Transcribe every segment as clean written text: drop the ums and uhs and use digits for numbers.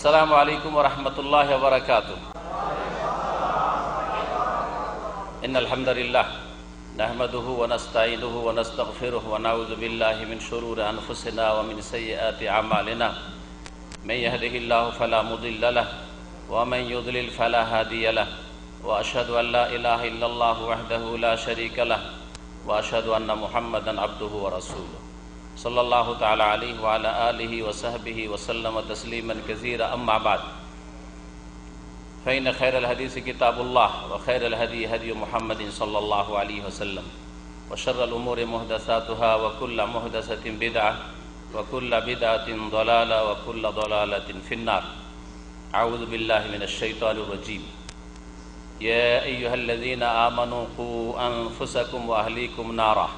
আসসালামু আলাইকুম ওয়া রাহমাতুল্লাহি ওয়া বারাকাতুহু। ইন্নাল হামদালিল্লাহ নাহমাদুহু ওয়া নাস্তাঈনুহু ওয়া নাস্তাগফিরুহু ওয়া নাউযু বিল্লাহি মিন শুরুরি আনফুসিনা ওয়া মিন সাইয়্যাতি আমালিনা। মান ইয়াহদিহিল্লাহু ফালা মুদিল্লা লাহু ওয়া মান ইউদ্লিল ফালা হাদিয়া লাহু ওয়া আশহাদু আল লা ইলাহা ইল্লাল্লাহু ওয়াহদাহু লা শারীকা লাহু ওয়া আশহাদু আন্না মুহাম্মাদান আবদুহু ওয়া রাসূলুহু সাল্লাল্লাহু তাআলা আলাইহি ওয়া আলা আলিহি ওয়া সাহবিহি ওয়া সাল্লামা তাসলিমান কাসীরা। আম্মা বা'দ, ফাইন্না খায়রাল হাদিসি কিতাবুল্লাহ ওয়া খায়রাল হাদী হাদী মুহাম্মাদিন সাল্লাল্লাহু আলাইহি ওয়া সাল্লাম ওয়া শাররাল উমুরি মুহদাসাতুহা ওয়া কুল্লু মুহদাসাতিন বিদআহ ওয়া কুল্লু বিদআতিন দালালাহ ওয়া কুল্লু দালালাতিন ফিন্নার। আউযু বিল্লাহি মিনাশ শাইতানির রাজীম। ইয়া আইয়ুহাল্লাযীনা আমানু কু আনফুসাকুম ওয়া আহলিকুম নারা।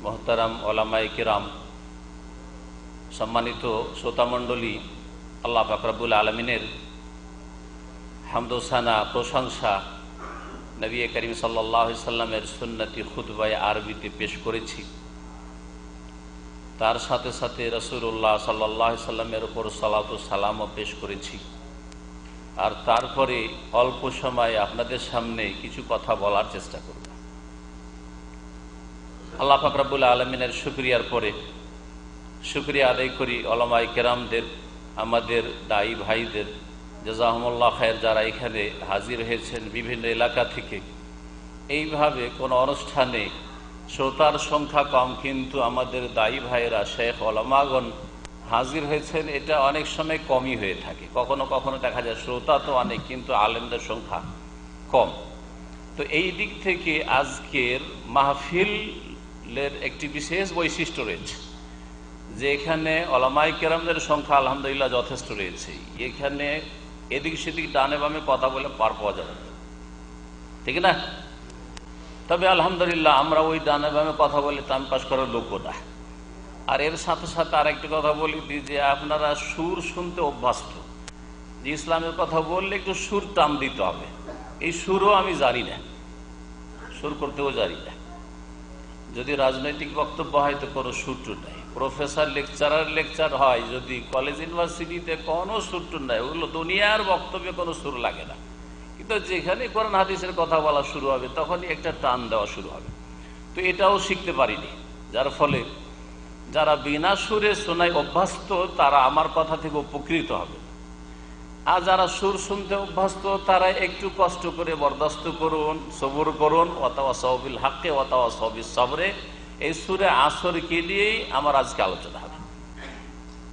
মোহতারাম ওলামায়ে কিরাম, সম্মানিত শ্রোতামণ্ডলী, আল্লাহ পাক রব্বুল আলামিনের হামদ ও সানা, প্রশংসা নবী করিম সাল্লাল্লাহু আলাইহি সাল্লামের সুন্নতি খুতবায়ে আরবিতে পেশ করেছি। তার সাথে সাথে রাসূলুল্লাহ সাল্লাল্লাহু আলাইহি সাল্লামের উপর সালাত ও সালামও পেশ করেছি। আর তারপরে অল্প সময়ে আপনাদের সামনে কিছু কথা বলার চেষ্টা করব। আল্লাহ পাক রব্বুল আলামিনের শুকরিয়ার পরে শুকরিয়া আদায় করি ওলামায়ে কেরামদের, আমাদের দায়ী ভাইদের, জাযাহুমুল্লাহ খায়ের, যারা এখানে হাজির হয়েছেন বিভিন্ন এলাকা থেকে। এইভাবে কোনো অনুষ্ঠানে শ্রোতার সংখ্যা কম, কিন্তু আমাদের দায়ী ভাইয়েরা, শেখ ওলামাগণ হাজির হয়েছেন। এটা অনেক সময় কমই হয়ে থাকে, কখনো কখনো দেখা যায় শ্রোতা তো অনেক, কিন্তু আলেমদের সংখ্যা কম। তো এই দিক থেকে আজকের মাহফিলের একটি বিশেষ বৈশিষ্ট্য রয়েছে যে এখানে ওলামায়ে কেরামদের সংখ্যা আলহামদুলিল্লাহ যথেষ্ট রয়েছে। এখানে এদিক সেদিক ডানে বামে কথা বলে পার পাওয়া যাবে না, ঠিক না? তবে আলহামদুলিল্লাহ আমরা ওই ডানে বামে কথা বলে টাইম পাস করার লোকও না। আর এর সাথে সাথে আরেকটি কথা বলি দিই যে আপনারা সুর শুনতে অভ্যস্ত, যে ইসলামের কথা বললে একটু সুর টান দিতে হবে। এই সুরও আমি জানি না, সুর করতেও জানি না। যদি রাজনৈতিক বক্তব্য হয় তো কোনো সুরটুর নাই, প্রফেসর লেকচারার লেকচার হয় যদি কলেজ ইউনিভার্সিটিতে কোনো সুরটুর নাই, ওগুলো দুনিয়ার বক্তব্যে কোনো সুর লাগে না। কিন্তু যেখানে কোরআন হাদিসের কথা বলা শুরু হবে তখনই একটা টান দেওয়া শুরু হবে। তো এটাও শিখতে পারিনি, যার ফলে যারা বিনা সুরে শোনায় অভ্যস্ত তারা আমার কথা থেকে উপকৃত হবে। আর যারা সুর শুনতে অভ্যস্ত তারা একটু কষ্ট করে বরদাস্ত করুন, সবর করুন। ওয়াতাওয়াসাউ বিল হাক্কি ওয়াতাওয়াসাউ বিস সাবরে, এই সূরা আসরকে নিয়েই আমার আজকে আলোচনা হবে।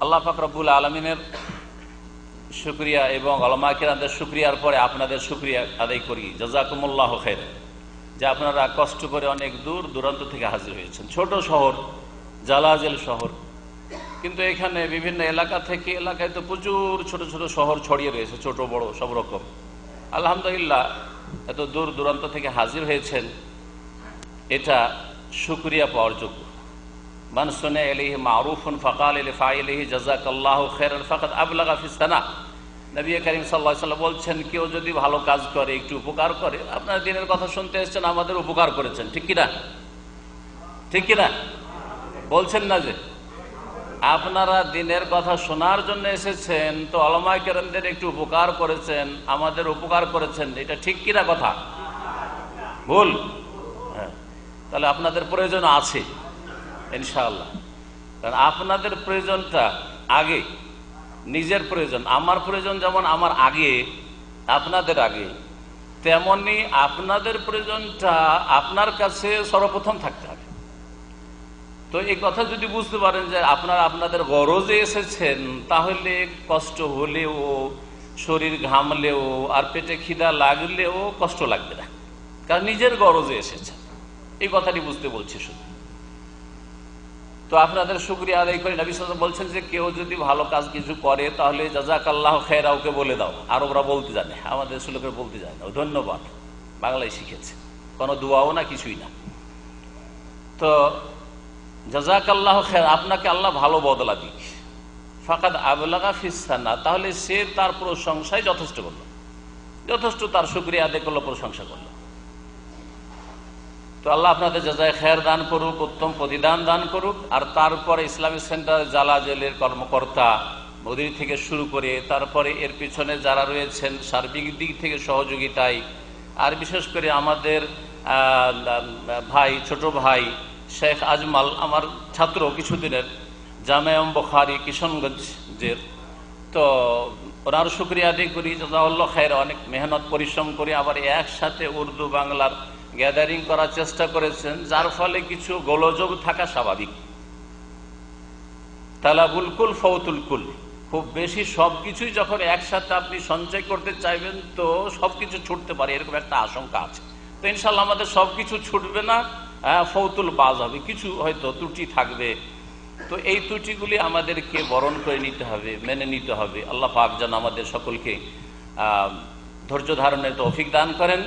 আল্লাহ পাক রব্বুল আলামিনের শুকরিয়া এবং ওলামায়ে কেরামদের শুকরিয়ার পরে আপনাদের শুকরিয়া আদায় করি, জাযাকুমুল্লাহু খাইর, যে আপনারা কষ্ট করে অনেক দূর দূরান্ত থেকে হাজির হয়েছেন। ছোট শহর, জালাজেল শহর, কিন্তু এখানে বিভিন্ন এলাকা থেকে, এলাকায় তো প্রচুর ছোট ছোট শহর ছড়িয়ে রয়েছে, ছোট বড় সব রকম। আলহামদুলিল্লাহ এত দূর দূরান্ত থেকে হাজির হয়েছেন, এটা শুকরিয়া পাওয়ার যোগ্য। মান সুনা ইলাইহি মারুফুন ফাকাল লিফাইলিহি জাযাকাল্লাহু খাইরান ফাকাদ আবলাগা ফিস সানা। নবী করিম সাল্লাল্লাহু আলাইহি ওয়াসাল্লাম বলছেন, কেউ যদি ভালো কাজ করে, একটু উপকার করে, আপনারা দিনের কথা শুনতে এসেছেন, আমাদের উপকার করেছেন, ঠিক কিনা? ঠিক কিনা বলছেন না? যে আপনারা দিনের কথা শোনার জন্য এসেছেন, তো ওলামায়ে কেরামদের একটু উপকার করেছেন, আমাদের উপকার করেছেন, এটা ঠিক কিনা কথা? ভুল? হ্যাঁ, তাহলে আপনাদের প্রয়োজন আছে ইনশাআল্লাহ। কারণ আপনাদের প্রয়োজনটা আগে, নিজের প্রয়োজন, আমার প্রয়োজন যেমন আমার আগে, আপনাদের আগে, তেমনি আপনাদের প্রয়োজনটা আপনার কাছে সর্বপ্রথম থাকতে হবে। তো এই কথা যদি বুঝতে পারেন যে আপনারা আপনাদের গরজে এসেছেন, তাহলে কষ্ট হলেও, শরীর ঘামলেও, আর পেটে খিদা লাগলেও কষ্ট লাগবে না, কারণ নিজের গরজে এসেছেন। এই কথাটি বুঝতে বলছি শুধু। তো আপনাদের শুকরিয়া আদায় করে নবী সাল্লাল্লাহু আলাইহি ওয়াসাল্লাম বলছেন যে কেউ যদি ভালো কাজ কিছু করে তাহলে জাযাকাল্লাহু খায়রা, ওকে বলে দাও। আরবরা বলতে জানে, আমাদের শ্লোকের বলতে জানে না। ধন্যবাদ বাংলায় শিখেছে, কোনো দোয়াও না, কিছুই না। তো জাযাকাল্লাহু খায়র, আপনাকে আল্লাহ ভালো বদলা দিক। ফাকাদ আবলাগা ফিস সানা, তাহলে সে তার প্রশংসায় যথেষ্ট করলো, যথেষ্ট তার শুকরিয়া আদায় করলো, প্রশংসা করলো। তো আল্লাহ আপনাদের জাযায়ে খের দান করুক, উত্তম প্রতিদান দান করুক। আর তারপরে ইসলামিক সেন্টার জালাজেলের কর্মকর্তা মোদির থেকে শুরু করে তারপরে এর পিছনে যারা রয়েছেন সার্বিক দিক থেকে সহযোগিতায়, আর বিশেষ করে আমাদের ভাই, ছোট ভাই শেখ আজমাল, আমার ছাত্র কিছুদিনের, জামেয়া বুখারী কিশনগঞ্জের, তো ওনার শুকরিয়া আদায় করি, জাযাকাল্লাহ খায়ের। অনেক মেহনত পরিশ্রম করে আবার একসাথে উর্দু বাংলার গ্যাদারিং করার চেষ্টা করেছেন, যার ফলে কিছু গোলযোগ থাকা স্বাভাবিক। তালাবুল কুল ফৌতুল কুল, খুব বেশি সবকিছুই যখন একসাথে আপনি সঞ্চয় করতে চাইবেন তো সবকিছু ছুটতে পারে, এরকম একটা আশঙ্কা আছে। তো ইনশাল্লাহ আমাদের সবকিছু ছুটবে না, ফৌতুল বাজ হবে, কিছু হয়তো ত্রুটি থাকবে। তো এই ত্রুটিগুলি আমাদেরকে বরণ করে নিতে হবে, মেনে নিতে হবে। আল্লাহ পাক যেন আমাদের সকলকে ধৈর্য ধারণের তৌফিক দান করেন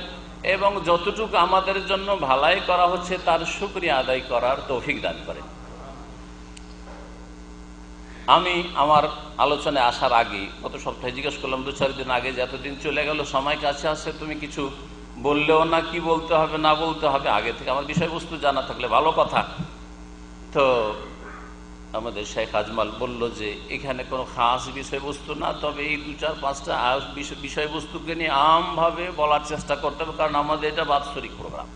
এবং যতটুকু আমাদের জন্য ভালাই করা হচ্ছে তার শুকরিয়া আদায় করার তৌফিক দান করেন। আমি আমার আলোচনায় আসার আগে গত সপ্তাহে জিজ্ঞেস করলাম, 2-4 দিন আগে, যে এতদিন চলে গেল, সময় কাছে আসছে, তুমি কিছু বললেও না, কি বলতে হবে না বলতে হবে, আগে থেকে আমার বিষয়বস্তু জানা থাকলে ভালো কথা। তো আমাদের শেখ আজমাল বলল যে এখানে কোনো খাস বিষয়বস্তু না, তবে এই 2-4-5টা বিষয়বস্তুকে নিয়ে আমভাবে বলার চেষ্টা করতে হবে, কারণ আমাদের এটা বাৎসরিক প্রোগ্রাম।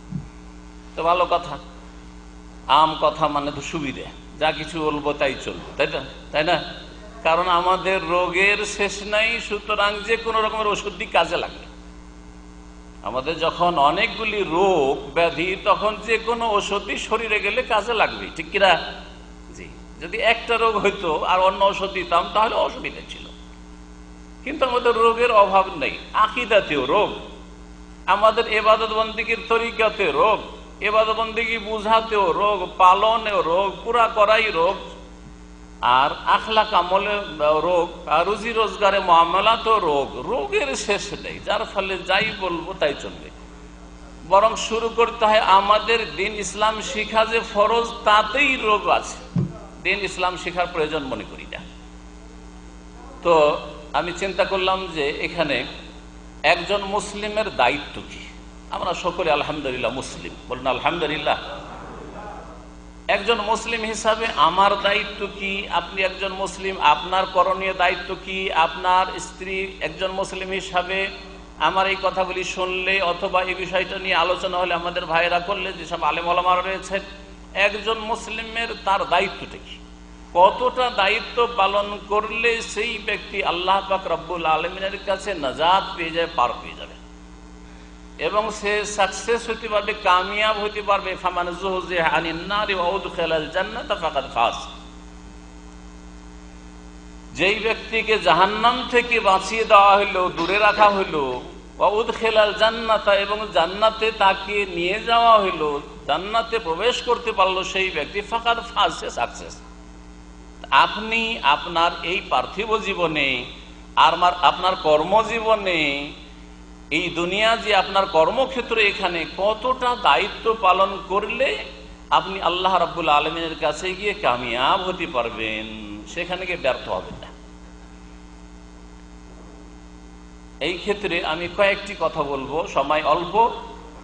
তো ভালো কথা, আম কথা মানে তো সুবিধে, যা কিছু বলবো তাই চলবে, তাই না? কারণ আমাদের রোগের শেষ নাই, সুতরাং যে কোনো রকমের ওষুধই কাজে লাগবে। আমাদের যখন অনেকগুলি রোগ ব্যাধি, তখন যে কোনো ওষুধই শরীরে গেলে কাজে লাগবে, ঠিক কিনা? জি, যদি একটা রোগ হইতো আর অন্য ওষুধ দিতাম তাহলে অসুবিধা ছিল, কিন্তু আমাদের রোগের অভাব নেই। আকীদাতেও রোগ, আমাদের ইবাদত বন্দেগীর তরিকাতে রোগ, ইবাদত বন্দেগী বুঝাতেও রোগ, পালনেও রোগ, পুরা করাই রোগ, আর আখলাক আমলে রোগ, আর রুজি রোজগারে মুআমালাতেও রোগ। রোগের শেষ নেই, যার ফলে যাই বলবো তাই চলবে। বরং শুরু করতে হয় আমাদের দিন ইসলাম শিখা যে ফরজ, তাতেই রোগ আছে, দিন ইসলাম শিখার প্রয়োজন মনে করি না। তো আমি চিন্তা করলাম যে এখানে একজন মুসলিমের দায়িত্ব কি। আমরা সকলে আলহামদুলিল্লাহ মুসলিম, বলুন আলহামদুলিল্লাহ। একজন মুসলিম হিসাবে আমার দায়িত্ব কি, আপনি একজন মুসলিম, আপনার করণীয় দায়িত্ব কি, আপনার স্ত্রী একজন মুসলিম হিসাবে আমার এই কথাগুলি শুনলে অথবা এই বিষয়টা নিয়ে আলোচনা হলে, আমাদের ভাইয়েরা করলে, যেসব আলেম ওলামারা রয়েছেন, একজন মুসলিমের তার দায়িত্বটা কি, কতটা দায়িত্ব পালন করলে সেই ব্যক্তি আল্লাহ পাক রব্বুল আলামিনের কাছে নাজাত পেয়ে যায়, পার পেয়ে যাবে এবং সে সাকসেস হতে পারবে, কামিয়াব হতে পারবে। ফামান যুহজিহা আনিন নারি ওয়া উদখিলাল জান্নাতা ফাকাদ ফাজ। যেই ব্যক্তিকে জাহান্নাম থেকে বাঁচিয়ে দেওয়া হলো, দূরে রাখা হলো, ওয়া উদখিলাল জান্নাতা, এবং জান্নাতে তাকে নিয়ে যাওয়া হলো, জান্নাতে প্রবেশ করতে পারলো সেই ব্যক্তি, ফাকাদ ফাজ, সে সাকসেস। আপনি আপনার এই পার্থিব জীবনে আর আপনার কর্মজীবনে, এই দুনিয়া যে আপনার কর্মক্ষেত্রে, এখানে কতটা দায়িত্ব পালন করলে আপনি আল্লাহ রাব্বুল আলামিনের কাছে গিয়ে কামিয়াব হতে পারবেন, সেখানে গিয়ে ব্যর্থ হবেন না। এই ক্ষেত্রে আমি কয়েকটি কথা বলবো, সময় অল্প,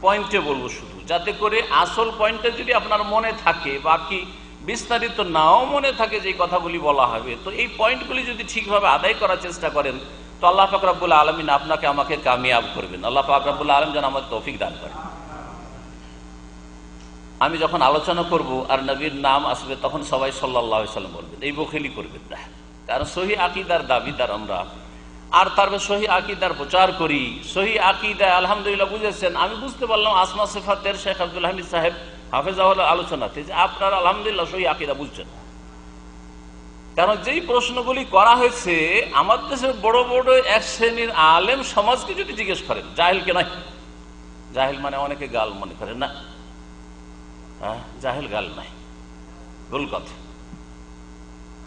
পয়েন্টে বলবো শুধু, যাতে করে আসল পয়েন্টে যদি আপনার মনে থাকে, বাকি বিস্তারিত নাও মনে থাকে যে কথাগুলি বলা হবে, তো এই পয়েন্টগুলি যদি ঠিকভাবে আদায় করার চেষ্টা করেন তো আল্লাহ পাক রব্বুল আলামিন আপনাকে আমাকে কামিয়াব করবেন। আল্লাহ পাক রব্বুল আলামিন যেন আমাদের তৌফিক দান করেন। আমি যখন আলোচনা করব আর নবীর নাম আসবে, তখন সবাই সাল্লাল্লাহু আলাইহি ওয়াসাল্লাম বলবেন, এই বখিলি করবেন না। কারণ সহি আকীদার দাবিদার আমরা, আর তারপরে সহি আকীদার প্রচার করি। সহি আকীদা আলহামদুলিল্লাহ বুঝেছেন, আমি বুঝতে পারলাম আসমা সিফাতের শেখ আব্দুল হামিদ সাহেব হাফেজাহুল্লাহ আলোচনাতে, যে আপনারা আলহামদুলিল্লাহ সহি আকীদা বুঝছেন। কারণ যেই প্রশ্নগুলি করা হয়েছে, আমাদের দেশের বড় বড় এক শ্রেণীর আলেম সমাজকে যদি জিজ্ঞেস করেন, জাহেলকে নয়, জাহেল মানে অনেকে গাল মনে করেন না, জাহেল গাল নাই, ভুল কথা।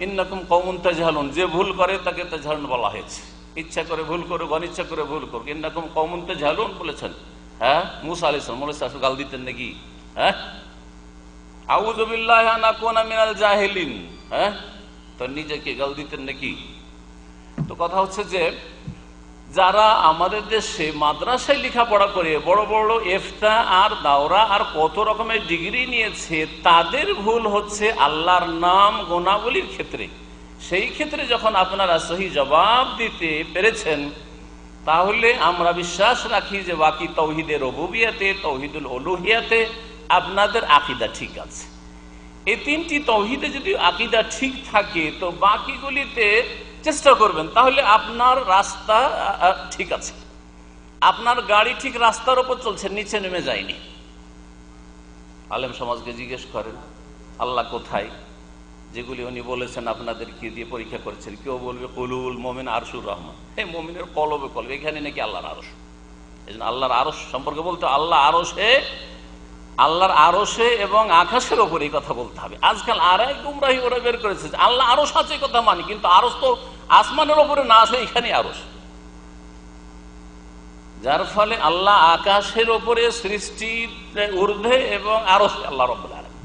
ইন্নাকুম কওমুন তাজহালুন, যে ভুল করে তাকে তাজহালুন বলা হয়েছে। ইচ্ছা করে ভুল করুক, অনিচ্ছা করে ভুল করুক, ইন্নাকুম কওমুন তাজহালুন বলেছেন। মুসা আলাইহিস সালাম, মুসা গাল দিতেন নাকি? আউযু বিল্লাহি আন আকুনা মিনাল জাহিলিন, তো নিজেকে গাল দিতেন নাকি? তো কথা হচ্ছে যে যারা আমাদের দেশে মাদ্রাসায় লেখাপড়া করে বড় বড় ইফতা আর দাওরা আর কত রকমের ডিগ্রি নিয়েছে, তাদের ভুল হচ্ছে আল্লাহর নাম গুণাবলীর ক্ষেত্রে। সেই ক্ষেত্রে যখন আপনারা সহি জবাব দিতে পেরেছেন, তাহলে আমরা বিশ্বাস রাখি যে বাকি তৌহিদের রুবুবিয়াতে, তৌহিদুল উলুহিয়াতে আপনাদের আকীদা ঠিক আছে। এই তিনটি তৌহিদে যদি আকীদা ঠিক থাকে, তো বাকিগুলিতে চেষ্টা করবেন, তাহলে আপনার রাস্তা ঠিক আছে, আপনার গাড়ি ঠিক রাস্তার উপর চলছে, নিচে নেমে যায়নি। আলেম সমাজকে জিজ্ঞেস করেন আল্লাহ কোথায়, যেগুলি উনি বলেছেন আপনাদেরকে দিয়ে পরীক্ষা করেছেন। কেউ বলবে কুলুল মুমিন আরশুর রহমান, এই মুমিনের কলবে কলবে, এখানে নাকি আল্লাহর আরশ। এই জন্য আল্লাহর আরশ সম্পর্কে বলতে আল্লাহর আরশে এবং আকাশের ওপরে এই কথা বলতে হবে। আজকাল আর এক গুমরাহি ওরা বের করেছে আল্লাহ আরশ আছে, কথা মানি, কিন্তু আরশ তো আসমানের ওপরে না আছে, এখানে আরশ। যার ফলে আল্লাহ আকাশের ওপরে, সৃষ্টির ঊর্ধ্বে এবং আরশ আল্লাহ রাব্বুল আলামিন।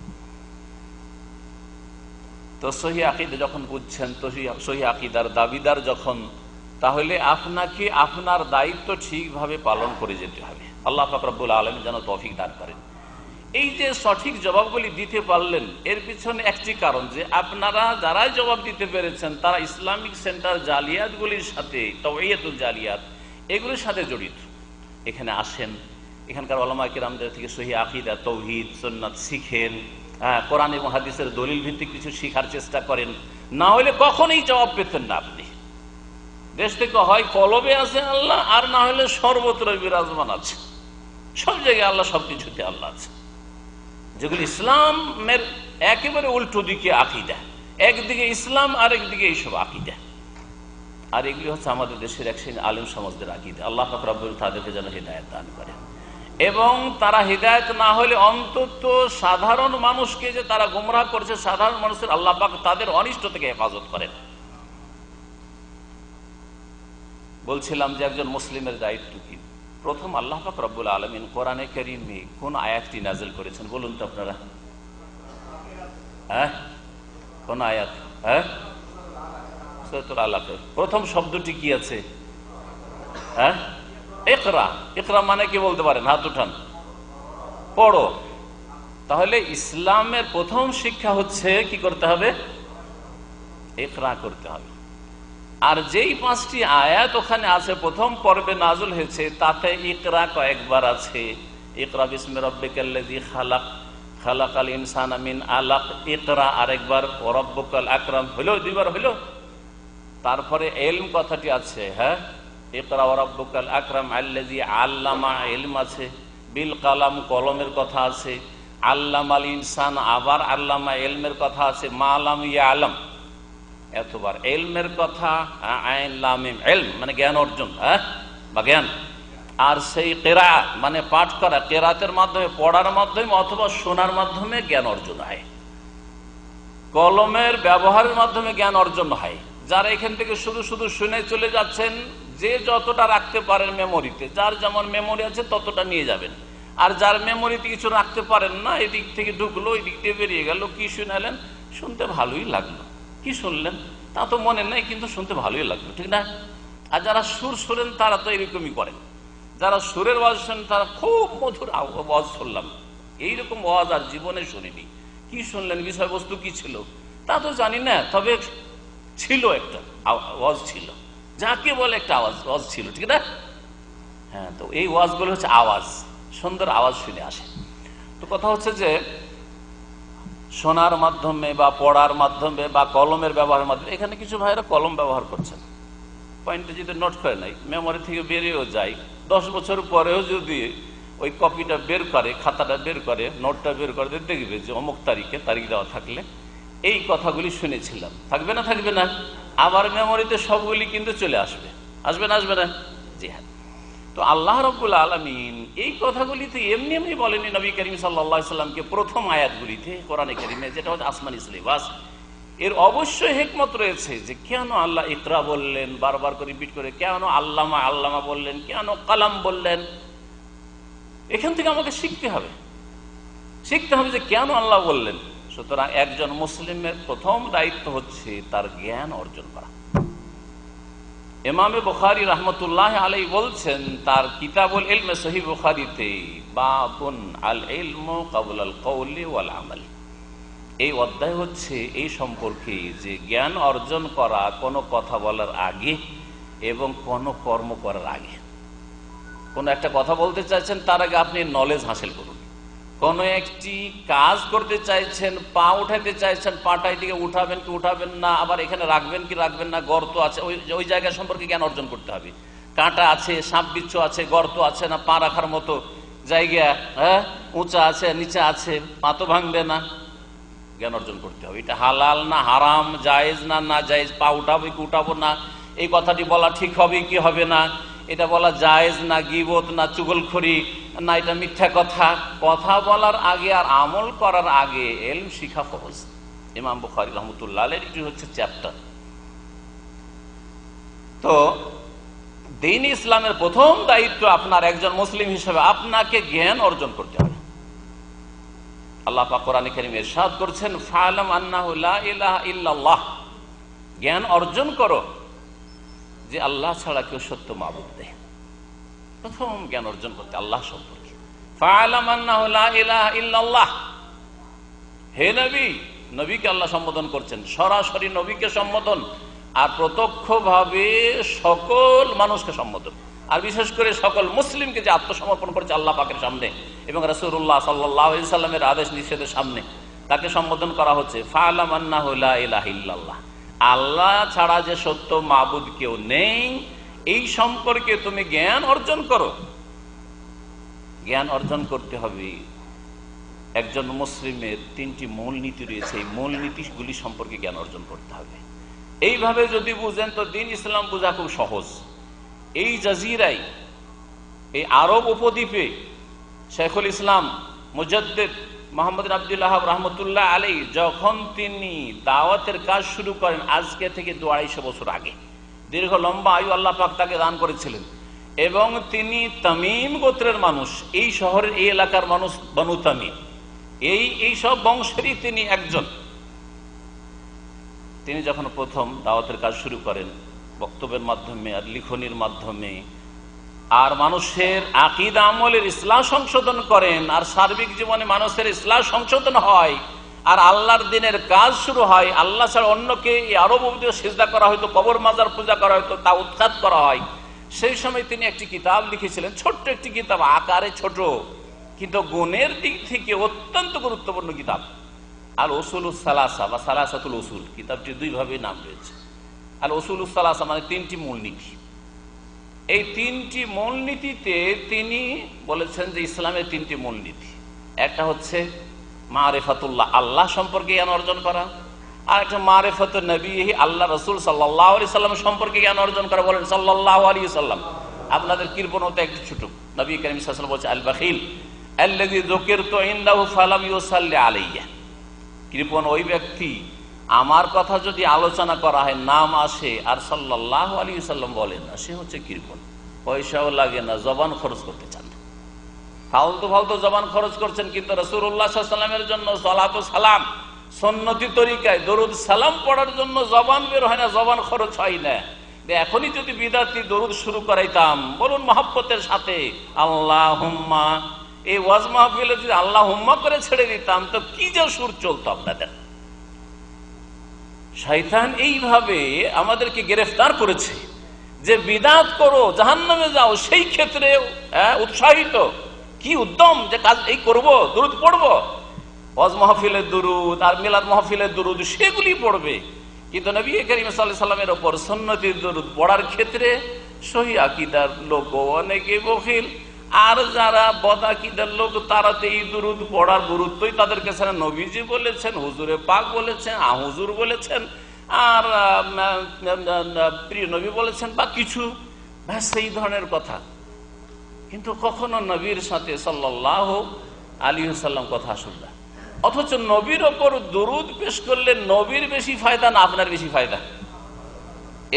তো সহি আকীদা যখন বুঝছেন, তো সহি আকীদার দাবিদার যখন, তাহলে আপনাকে আপনার দায়িত্ব ঠিকভাবে পালন করে যেতে হবে। আল্লাহ পাক রব্বুল আলামিন যেন তৌফিক দান করেন। এই যে সঠিক জবাবগুলি দিতে পারলেন, এর পিছনে একটি কারণ যে আপনারা যারাই জবাব দিতে পেরেছেন তারা ইসলামিক সেন্টার জালিয়াতগুলির সাথে, তাওঈয়াতুল জালিয়াত, এগুলির সাথে জড়িত। এখানে আসেন, এখানকার উলামা কিরামদের থেকে সহি আকীদা, তৌহিদ, সুন্নাত শিখেন, কোরআন এবং হাদিসের দলিল ভিত্তিক কিছু শিখার চেষ্টা করেন। না হলে কখনোই জবাব পেতেন না আপনি। দেশ থেকে হয় কলবে আছে আল্লাহ, আর না হলে সর্বত্র বিরাজমান আছে, সব জায়গায় আল্লাহ, সবকিছুতে আল্লাহ আছে। যেগুলি ইসলামের একেবারে উল্টো দিকে আকীদা, একদিকে ইসলাম আর একদিকে এইসব আকীদা। আর এগুলি হচ্ছে আমাদের দেশের এক শ্রেণীর আলেম সমাজদের আকীদা। আল্লাহ পাক রব্বুল তাদেরকে যেন হিদায়াত দান করেন, এবং তারা হিদায়াত না হলে অন্তত সাধারণ মানুষকে যে তারা গোমরাহ করছে, সাধারণ মানুষের আল্লাহ পাক তাদের অনিষ্ট থেকে হেফাজত করেন। বলছিলাম যে একজন মুসলিমের দায়িত্ব কি। প্রথম আল্লাহ পাক রব্বুল আলামিন কোরআনে কারীমে কোন আয়াতটি নাযিল করেছেন বলুন তো আপনারা? কোন আয়াত? সূরাতুল আলাক। প্রথম শব্দটি কি আছে? ইকরা। ইকরা মানে কি বলতে পারেন? হাত উঠান, পড়ো। তাহলে ইসলামের প্রথম শিক্ষা হচ্ছে কি করতে হবে? ইকরা করতে হবে। আর যেই 5টি আয়াত ওখানে আছে, প্রথম পর্বে নাযিল হয়েছে, তাতে ইকরা কয়েকবার আছে। ইকরা বিসমি রাব্বিকাল্লাযী খালাক, খালাকাল ইনসানা মিন আলাক। ইকরা আরেকবার, ওয়া রাব্বুকাল আকরাম হলো, 2বার হলো। তারপরে ইলম কথাটি আছে, ইকরা ওয়া রাব্বুকাল আকরাম আল্লাযী আল্লামা, ইলম আছে। বিল কালাম, কলমের কথা আছে। আল্লামাল ইনসান, আবার আল্লামা, ইলমের কথা আছে। মা লাম ইয়ালাম, এতবার ইলমের কথা। আইন লাম মিম, ইলম মানে জ্ঞান অর্জন, বা জ্ঞান। আর সেই কিরাআত মানে পাঠ করা, কিরাতের মাধ্যমে, পড়ার মাধ্যমে অথবা শোনার মাধ্যমে জ্ঞান অর্জন হয়। কলমের ব্যবহারের মাধ্যমে জ্ঞান অর্জন হয়। যারা এখান থেকে শুধু শুধু শুনে চলে যাচ্ছেন, যে যতটা রাখতে পারেন মেমোরিতে, যার যেমন মেমোরি আছে ততটা নিয়ে যাবেন। আর যার মেমোরিতে কিছু রাখতে পারেন না, এদিক থেকে ঢুকলো, এদিক থেকে বেরিয়ে গেল, কি শুনালেন, শুনতে ভালোই লাগলো। কি শুনলেন তা তো মনে নেই, কিন্তু শুনতে ভালোই লাগলো, ঠিক না? আর যারা সুর শোনেন তারা তো এরকমই করেন। যারা সুরের ওয়াজ শোনেন তারা খুব মধুর ওয়াজ শুনলাম, এইরকম ওয়াজ আর জীবনে শুনিনি। কি শুনলেন, বিষয়বস্তু কি ছিল তা তো জানি না, তবে ছিল একটা ওয়াজ, ছিল যাকে বলে একটা ওয়াজ ছিল, ঠিক না? তো এই ওয়াজগুলো হচ্ছে আওয়াজ, সুন্দর আওয়াজ শুনে আসে। তো কথা হচ্ছে যে শোনার মাধ্যমে বা পড়ার মাধ্যমে বা কলমের ব্যবহারের মাধ্যমে, এখানে কিছু ভাইরা কলম ব্যবহার করছেন, পয়েন্টে যদি নোট করে নাই, মেমোরি থেকে বেরিয়েও যায়, 10 বছর পরেও যদি ওই কপিটা বের করে, খাতাটা বের করে, নোটটা বের করে, দেখবে যে অমুক তারিখে, তারিখ দেওয়া থাকলে এই কথাগুলি শুনেছিলাম। থাকবে না? থাকবে না? আবার মেমোরিতে সবগুলি কিন্তু চলে আসবে, আসবে না? আসবে না? জি হ্যাঁ। তো আল্লাহ রাব্বুল আলামিন এই কথাগুলিতে এমনি এমনি বলেনি নবী করিম সাল্লাল্লাহু আলাইহি সাল্লামকে প্রথম আয়াতগুলিতে কোরআনে কারিমে, যেটা হচ্ছে আসমানি সিলেবাস। এর অবশ্যই হিকমত রয়েছে যে কেন আল্লাহ ইকরা বললেন, বারবার করে রিপিট করে, কেন আল্লামা আল্লামা বললেন, কেন কালাম বললেন। এখান থেকে আমাকে শিখতে হবে যে কেন আল্লাহ বললেন। সুতরাং একজন মুসলিমের প্রথম দায়িত্ব হচ্ছে তার জ্ঞান অর্জন করা। ইমামে বুখারী রাহমাতুল্লাহ আলাইহি বলছেন তার কিতাবুল ইলমে সহিহ বুখারীতে, বাবুন আল ইলমু ক্বাবলাল কওলি ওয়াল আমাল, এই অধ্যায় হচ্ছে এই সম্পর্কে যে জ্ঞান অর্জন করা কোনো কথা বলার আগে এবং কোনো কর্ম করার আগে। কোনো একটা কথা বলতে চাইছেন, তার আগে আপনি নলেজ হাসিল করুন। কোনো একটি কাজ করতে চাইছেন, পা উঠাতে চাইছেন, পাটা এদিকে উঠাবেন কি উঠাবেন না, আবার এখানে রাখবেন কি রাখবেন না, গর্ত আছে ওই জায়গা সম্পর্কে জ্ঞান অর্জন করতে হবে। কাঁটা আছে, সাপ বিচ্ছু আছে, গর্ত আছে না, পা রাখার মতো জায়গা, হ্যাঁ, উঁচা আছে নিচে আছে, পা তো ভাঙবে না, জ্ঞান অর্জন করতে হবে। এটা হালাল না হারাম, জায়েজ না না জায়েজ, পা উঠাবো কি উঠাবো না, এই কথাটি বলা ঠিক হবে কি হবে না, এটা বলা জায়েজ না গীবত না চুগলখড়ি না, এটা মিথ্যা কথা। কথা বলার আগে আর আমল করার আগে ইলম শিখা ফরজ। ইমাম বুখারী রাহমাতুল্লাহ আলাইহি এটি হচ্ছে চ্যাপ্টার। তো দ্বীন ইসলামের প্রথম দায়িত্ব আপনার একজন মুসলিম হিসেবে আপনাকে জ্ঞান অর্জন করতে হবে। আল্লাহ পাক কোরআনে কারীমে ইরশাদ করছেন, ফা'লাম আন্নাহু লা ইলাহা ইল্লাল্লাহ, জ্ঞান অর্জন করো যে আল্লাহ ছাড়া কেউ সত্য মাবুদ নেই। প্রথম জ্ঞান অর্জন করতে আল্লাহ সম্পর্কে। ফা'লাম আন্নাহু লা ইলাহা ইল্লাল্লাহ, হে নবী, নবীকে আল্লাহ সম্বোধন করছেন, সরাসরি নবীকে সম্বোধন, আর প্রত্যক্ষভাবে সকল মানুষকে সম্বোধন, আর বিশেষ করে সকল মুসলিমকে যে আত্মসমর্পণ করেছে আল্লাহ পাকের সামনে এবং রাসূলুল্লাহ সাল্লাল্লাহু আলাইহি সাল্লামের আদেশ নিষেধের সামনে, তাকে সম্বোধন করা হচ্ছে। ফা'লাম আন্নাহু লা ইলাহা ইল্লাল্লাহ, আল্লাহ ছাড়া যে সত্য মাবুদ কেউ নেই, এই সম্পর্কে তুমি জ্ঞান অর্জন করো। জ্ঞান অর্জন করতে হবে। একজন মুসলিমের তিনটি মূলনীতি রয়েছে, এই মূলনীতিগুলি সম্পর্কে জ্ঞান অর্জন করতে হবে। এইভাবে যদি বুঝেন তো দ্বীন ইসলাম বোঝা খুব সহজ। এই জাজিরায়, এই আরব উপদ্বীপে শেখুল ইসলাম মুজাদ্দিদ মুহাম্মদ বিন আব্দুল ওয়াহাব রাহমাতুল্লাহ আলাইহি যখন তিনি দাওয়াতের কাজ শুরু করেন, আজকে থেকে 250 বছর আগে, দীর্ঘ লম্বা আয়ু আল্লাহ পাক তাকে দান করেছিলেন, এবং তিনি তামিম গোত্রের মানুষ, এই শহরের এই এলাকার মানুষ বনু তামিম, এই সব বংশেরই তিনি একজন। তিনি যখন প্রথম দাওয়াতের কাজ শুরু করেন, বক্তব্যের মাধ্যমে আর লিখনির মাধ্যমে, আর মানুষের আকীদা আমলের ইসলাহ সংশোধন করেন, আর সার্বিক জীবনে মানুষের ইসলাহ সংশোধন হয়, আর আল্লাহর দিনের কাজ শুরু হয়। আল্লাহ ছাড়া অন্যকে এই আরব উপদ্বীপে সিজদা করা হয়তো, কবর মাজার পূজা করা হয়তো, তা উৎখাত করা হয়। সেই সময় তিনি একটি কিতাব লিখেছিলেন, ছোট্ট একটি কিতাব, আকারে ছোট কিন্তু গুণের দিক থেকে অত্যন্ত গুরুত্বপূর্ণ কিতাব, আল উসুলুস সালাসা বা সালাসাতুল উসুল। কিতাবটি দুইভাবে নাম রয়েছে। আল উসুলুস সালাসা মানে তিনটি মূলনীতি। এই তিনটি মূলনীতিতে তিনি বলেছেন যে ইসলামের তিনটি মূলনীতি, একটা হচ্ছে মারিফাতুল্লাহ, আল্লাহ সম্পর্কে জ্ঞান অর্জন করা, আর একটা মারিফাতুন নবী, আল্লাহ রাসূল সাল্লাল্লাহু আলাইহি সাল্লাম সম্পর্কে জ্ঞান অর্জন করা। বলেন সাল্লাল্লাহু আলাইহি সাল্লাম। আপনাদের কৃপণতা একটু ছোট। নবী করিম সাল্লাল্লাহু আলাইহি ওয়াসাল্লাম বলছে, আল বাখিল আল্লাযী যুকিরতু ইনদাহু ফালাম ইউসাল্লি আলাইয়া, কৃপণ ওই ব্যক্তি আমার কথা যদি আলোচনা করা হয়, নাম আসে, আর সাল্লাল্লাহু আলাইহি ওয়াসাল্লাম বলেন না, সে হচ্ছে কৃপণ। পয়সাও লাগে না, জবান খরচ করতে চান না, ফালতু ফালতু জবান খরচ করছেন, কিন্তু রাসূলুল্লাহ সাল্লাল্লাহু আলাইহি ওয়াসাল্লামের জন্য সালাতু সালাম সুন্নতি তরিকায় দরুদ সালাম পড়ার জন্য জবান বের হয় না, জবান খরচ হয় না। এখনই যদি বিদাতি দরুদ শুরু করাইতাম, বলুন মহব্বতের সাথে আল্লাহুম্মা, এই ওয়াজ মাহফিলে যদি আল্লাহুম্মা করে ছেড়ে দিতাম, তো কি যে সুর চলতো আপনাদের। শয়তান এইভাবে আমাদেরকে গ্রেফতার করেছে যে বিদাত করো, জাহান্নামে যাও, সেই ক্ষেত্রে উৎসাহিত, কি উদ্যম যে কাজ এই করব, দরুদ পড়বো, ওয়াজ মাহফিলের দরুদ আর মিলাদ মাহফিলের দরুদ সেগুলি পড়বে। কিন্তু নবী করিম সাল্লাল্লাহু আলাইহি সাল্লামের উপর সুন্নতের দরুদ পড়ার ক্ষেত্রে সহিহ আকীদার লোক অনেকে বখিল, আর যারা বদ আকীদার লোক তারা তো এই দরুদ পড়ার গুরুত্বই তাদের কাছে না। নবীজি বলেছেন, হুজুরে পাক বলেছেন, হুজুর বলেছেন, আর প্রিয় নবী বলেছেন, বা কিছু সেই ধরনের কথা। কিন্তু কখনো নবীর সাথে সাল্লাল্লাহু আলাইহি ওয়াসাল্লাম কথা আসল না। অথচ নবীর ওপর দরুদ পেশ করলে নবীর বেশি ফায়দা না আপনার বেশি ফায়দা?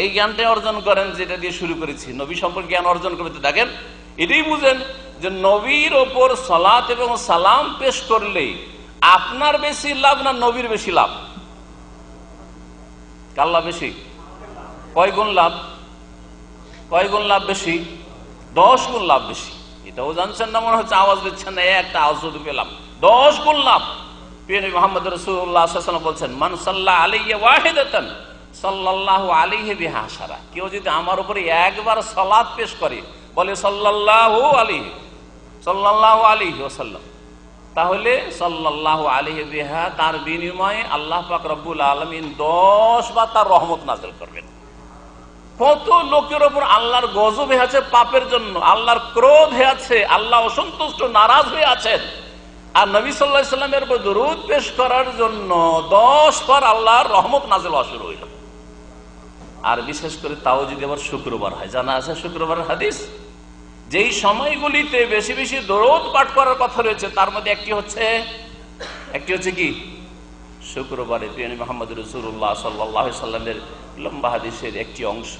এই জ্ঞানটা অর্জন করেন যেটা দিয়ে শুরু করেছি, নবী সম্পর্কে জ্ঞান অর্জন করতে দেখেন, এটাই বুঝেন যে নবীর ওপর সালাত এবং সালাম পেশ করলে আপনার বেশি লাভ না নবীর বেশি লাভ? কার লাভ বেশি? কয় গুণ লাভ? কয় গুণ লাভ বেশি? 10 গুণ লাভ বেশি। এটাও জানছেন না মনে হচ্ছে, আওয়াজ দিচ্ছেন না, একটা আওয়াজ শুধু পেলাম। 10 গুণ লাভ। প্রিয় নবী মুহাম্মদ রাসূলুল্লাহ সাল্লাল্লাহু আলাইহি ওয়াসাল্লাম বলছেন, মান সাল্লা আলাইয়া ওয়াহিদাতান সাল্লাল্লাহু আলাইহি বিহা আশারা। কেউ যদি আমার উপরে একবার সালাত পেশ করে, বলে সাল্লাল্লাহু আলাইহি ওয়াসাল্লাম, তাহলে সাল্লাল্লাহু আলাইহি বিহা, তার বিনিময়ে আল্লাহ পাক রব্বুল আলামিন 10 বার তার রহমত নাযিল করবেন। কত লোকের ওপর আল্লাহর গজব হয়ে আছে পাপের জন্য, আল্লাহর ক্রোধ হয়ে আছে, আল্লাহ অসন্তুষ্ট নারাজ হয়ে আছেন, আর নবী সাল্লাল্লাহু আলাইহি সাল্লামের উপর দরুদ পেশ করার জন্য 10 বার আল্লাহর রহমত নাযিল হওয়া শুরু হইল। আর বিশেষ করে তাও যদি আবার শুক্রবার হয়, জানা আছে শুক্রবারের হাদিস, যেই সময়গুলিতে বেশি বেশি দরুদ পাঠ করার কথা রয়েছে, তার মধ্যে একটি হচ্ছে কি শুক্রবারে প্রিয় নবী মুহাম্মদ রাসূলুল্লাহ সাল্লাল্লাহু আলাইহি সাল্লামের লম্বা হাদিসের একটি অংশ,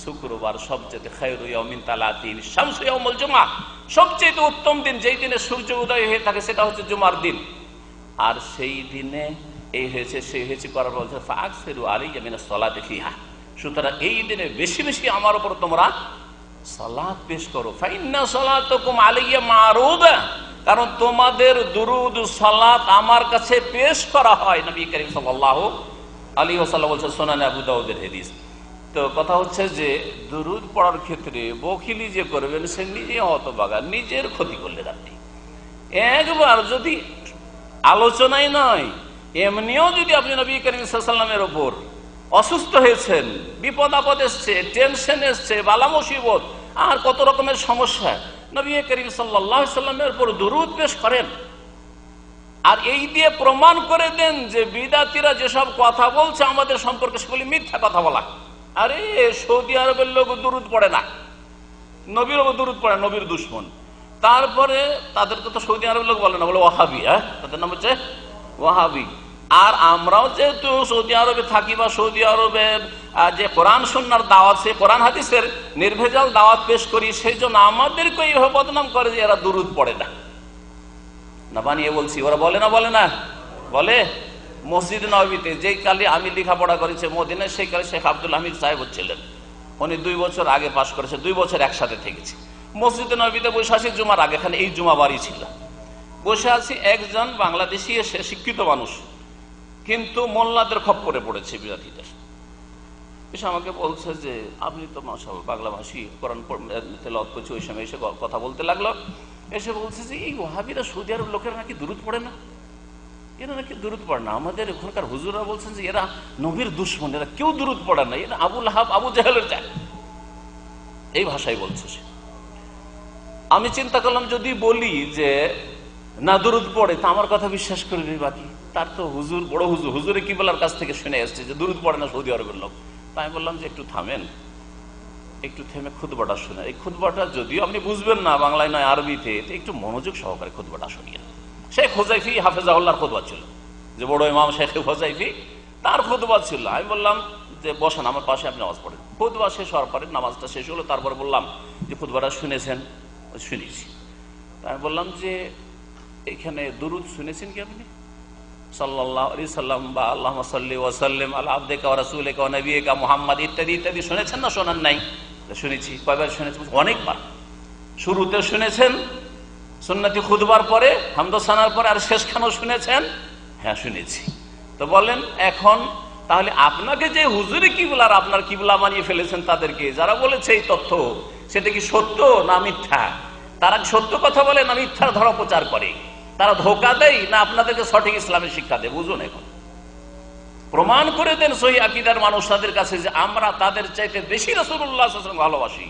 শুক্রবার সবচেয়ে খায়রু ইয়াউমিন তালাতিন শামসু ইয়াউমুল জুমআহ, সবচেয়ে উত্তম দিন, যেই দিনে সূর্য উদয় হয়ে থাকে সেটা হচ্ছে জুমার দিন। আর সেই দিনে এই হয়েছে সেই হয়েছে করার বলছে ফাকসিরু আলাইয়া মিনাস সালাতি ফিহা, সুতরাং এই দিনে বেশি বেশি আমার উপর তোমরা সালাত পেশ করো। ফাইন্না সালাতুকুম আলাইয়া মারুদা, কারণ তোমাদের দুরুদ সালাত আমার কাছে পেশ করা হয়। নবী করিম সাল্লাল্লাহু আলাইহি ওয়াসাল্লাম বলছেন, সুনানে আবু দাউদের হাদিস। তো কথা হচ্ছে যে দুরুদ পড়ার ক্ষেত্রে বখিলি যে করবেন সে নিজে হতভাগা, নিজের ক্ষতি করলেন আপনি। একবার যদি আলোচনায় নয়, এমনিও যদি আপনি নবী করিম সাল্লাল্লাহু আলাইহি ওয়াসাল্লামের উপর অসুস্থ হয়েছেন, বিপদ আপদ এসছে, টেনশন এসছে, বালা মুসিবত, আর কত রকমের সমস্যা, নবী করিম সাল্লাল্লাহু আলাইহি ওয়াসাল্লামের উপর দুরূদ পেশ করেন, আর এই দিয়ে প্রমাণ করে দেন যে বিদাতিরা যেসব কথা বলছে আমাদের সম্পর্কে সেগুলি মিথ্যা কথা বলা। আরে সৌদি আরবের লোক দুরূদ পড়ে না, নবীর উপর দুরূদ পড়ে, নবীর দুশমন। তারপরে তাদেরকে তো সৌদি আরবের লোক বলে না, বলে ওয়াহাবি। তাদের নাম হচ্ছে ওয়াহাবি। আর আমরাও যেহেতু সৌদি আরবে থাকি বা সৌদি আরবে যে কোরআন সুন্নাহর দাওয়াত, সে কোরআন হাদিসের নির্ভেজাল দাওয়াত পেশ করি, সেই জন্য আমাদেরকে এইভাবে বদনাম করে যে এরা দুরূদ পড়ে না। না বানিয়ে বলছি, ওরা বলে না বলে। মসজিদ নববীতে যেই কালে আমি লেখাপড়া করেছি মদিনায়, সেই কালে শেখ আব্দুল হামিদ সাহেব ছিলেন, উনি 2 বছর আগে পাশ করেছে, 2 বছর একসাথে থেকেছি। মসজিদ নববীতে বসে আছি জুমার আগে, এখানে এই জুমা বাড়ি ছিল, বসে আছি, একজন বাংলাদেশি এসে, শিক্ষিত মানুষ কিন্তু মোল্লাদের খপ্পরে পড়েছে, বিরাধীদের, এসে আমাকে বলছে যে আপনি তো মাশাআল্লাহ বাংলা ভাষী, কোরআন তেলাওয়াত করছি, ওই সময় এসে কথা বলতে লাগলো। এসে বলছে যে এই ওয়াহাবিরা সৌদি আরব লোকেরা নাকি দুরূদ পড়ে না, এরা নাকি দুরূদ পড়ে না। আমাদের ওখানকার হুজুররা বলছেন যে এরা নবীর দুশমন, এরা কেউ দুরূদ পড়ে না, এরা আবু লাহাব আবু জাহেলের যায়, এই ভাষায় বলছে সে। আমি চিন্তা করলাম যদি বলি যে না দুরূদ পড়ে, তা আমার কথা বিশ্বাস করবে বাকি, তার তো হুজুর, বড় হুজুরে কিবলার কাছ থেকে শুনে আসছে যে দুরূদ পড়ে না সৌদি আরবের লোক। তাই বললাম যে একটু থামেন, একটু থেমে খুতবাটা শুনে, এই খুতবাটা যদিও আপনি বুঝবেন না, বাংলায় নয় আরবিতে, একটু মনোযোগ সহকারে খুতবাটা শুনিয়ে। শেখ হুজাইফি হাফেজাহুল্লাহর খুতবা ছিল, যে বড় ইমাম শেখ হুজাইফি, তার খুতবা ছিল। আমি বললাম যে বসেন আমার পাশে, আপনি নামাজ পড়েন। খুতবা শেষ হওয়ার পরে, নামাজটা শেষ হলো, তারপরে বললাম যে খুতবাটা শুনেছেন? শুনেছি। আমি বললাম যে এখানে দুরূদ শুনেছেন কি আপনি? সাল্লাল্লাহু আলাইহি সাল্লাম বা আল্লাহুম্মা সাল্লি ওয়া সাল্লিম আলা আবদিকা ওয়া রাসূলিকা ওয়া নাবিয়িকা মুহাম্মাদ ইত্যাদি ইত্যাদি শুনেছেন না শোনেন নাই? শুনেছি। কয়বার শুনেছেন? অনেকবার। শুরুতে শুনেছেন, সুন্নতি খুতবার পরে, হামদ সানার পরে, আর শেষখানেও শুনেছেন? হ্যাঁ শুনেছি। তো বলেন এখন তাহলে আপনাকে যে হুজুরে কিবলা আর আপনার কিবলা বানিয়ে ফেলেছেন তাদেরকে, যারা বলেছে এই তথ্য, সেটা কি সত্য না মিথ্যা? তারা সত্য কথা বলে না মিথ্যার ধরা প্রচার করে? তারা ধোঁকা দেয় না আপনাদেরকে সঠিক ইসলামের শিক্ষা দেয়? বুঝুন, এখন প্রমাণ করে দেন সহিহ আকীদার মানুষ তাদের কাছে যে আমরা তাদের চাইতে বেশি রাসূলুল্লাহ সাল্লাল্লাহু আলাইহি ওয়াসাল্লাম ভালোবাসি,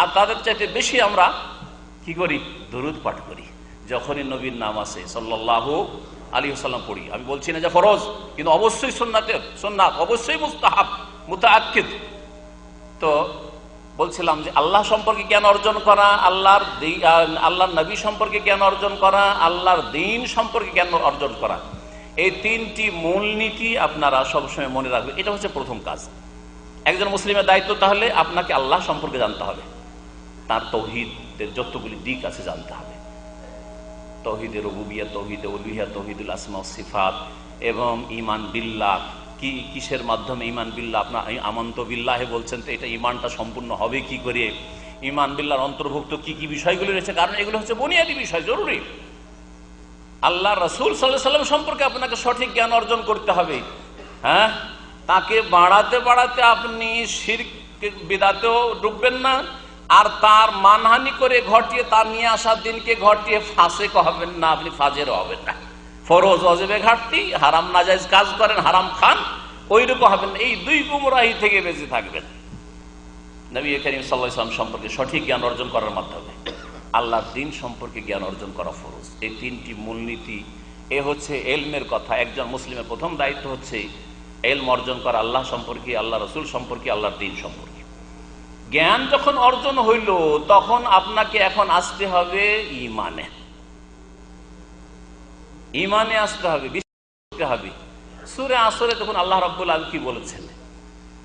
আর তাদের চাইতে বেশি আমরা কি করি? দুরূদ পাঠ করি। যখনই নবীর নাম আসে সাল্লাল্লাহু আলাইহি ওয়াসাল্লাম পড়ি। আমি বলছি না যে ফরজ, কিন্তু অবশ্যই সুন্নাত, অবশ্যই মুস্তাহাব, মুতাআক্কিদ। তো বলছিলাম যে আল্লাহ সম্পর্কে জ্ঞান অর্জন করা, আল্লাহর নবী সম্পর্কে জ্ঞান অর্জন করা, আল্লাহর দ্বীন সম্পর্কে জ্ঞান অর্জন করা, এই 3টি মূলনীতি আপনারা সবসময় মনে রাখবেন। এটা হচ্ছে প্রথম কাজ। একজন মুসলিমের দায়িত্ব তাহলে আপনাকে আল্লাহ সম্পর্কে জানতে হবে, তার তৌহিদের যতগুলি দিক আছে জানতে হবে। তৌহিদে রুবুবিয়্যাহ, তৌহিদে উলুহিয়্যাহ, তৌহিদুল আসমা ওয়াস সিফাত এবং ঈমান বিল্লাহ, কিসের মাধ্যমে ঈমান বিল্লাহ, আপনার আমন্ত বিল্লাহে বলছেন, তো এটা ঈমানটা সম্পূর্ণ হবে কি করে, ঈমান বিল্লাহর অন্তর্ভুক্ত কি কি বিষয়গুলো রয়েছে, কারণ এগুলো হচ্ছে বুনিয়াদী বিষয়, জরুরি। আল্লাহ রাসূল সাল্লাল্লাহু আলাইহি ওয়াসাল্লাম সম্পর্কে আপনাকে সঠিক জ্ঞান অর্জন করতে হবে। হ্যাঁ, তাকে বাড়াতে বাড়াতে আপনি শিরক বিদআতেও ডুববেন না, আর তার মানহানি করে ঘটিয়ে তার নিয়ে আসা দিনকে ঘটিয়ে ফাসেক হবেন না, আপনি ফাজেরও হবেন না। ফরজ ওয়াজিবে ঘাটতি, হারাম নাজায়েজ কাজ করেন, হারাম খান, ওইরকম হবেন। এই দুই গুমরাহি থেকে বেঁচে থাকবেন। নবী করিম সাল্লাল্লাহু আলাইহি ওয়াসাল্লাম সম্পর্কে সঠিক জ্ঞান অর্জন করার মাধ্যমে আল্লাহর দ্বীন সম্পর্কে জ্ঞান অর্জন করা ফরজ। এই তিনটি মূলনীতি, এ হচ্ছে এলমের কথা। একজন মুসলিমের প্রথম দায়িত্ব হচ্ছে এলম অর্জন করা, আল্লাহ সম্পর্কে, আল্লাহ রসুল সম্পর্কে, আল্লাহর দ্বীন সম্পর্কে। জ্ঞান যখন অর্জন হইল, তখন আপনাকে এখন আসতে হবে ঈমানে। ঈমানে আসতে হবে, বিশ্বাস করতে হবে। সূরা আসরে তখন আল্লাহ রাব্বুল আলামিন কি বলেছেন?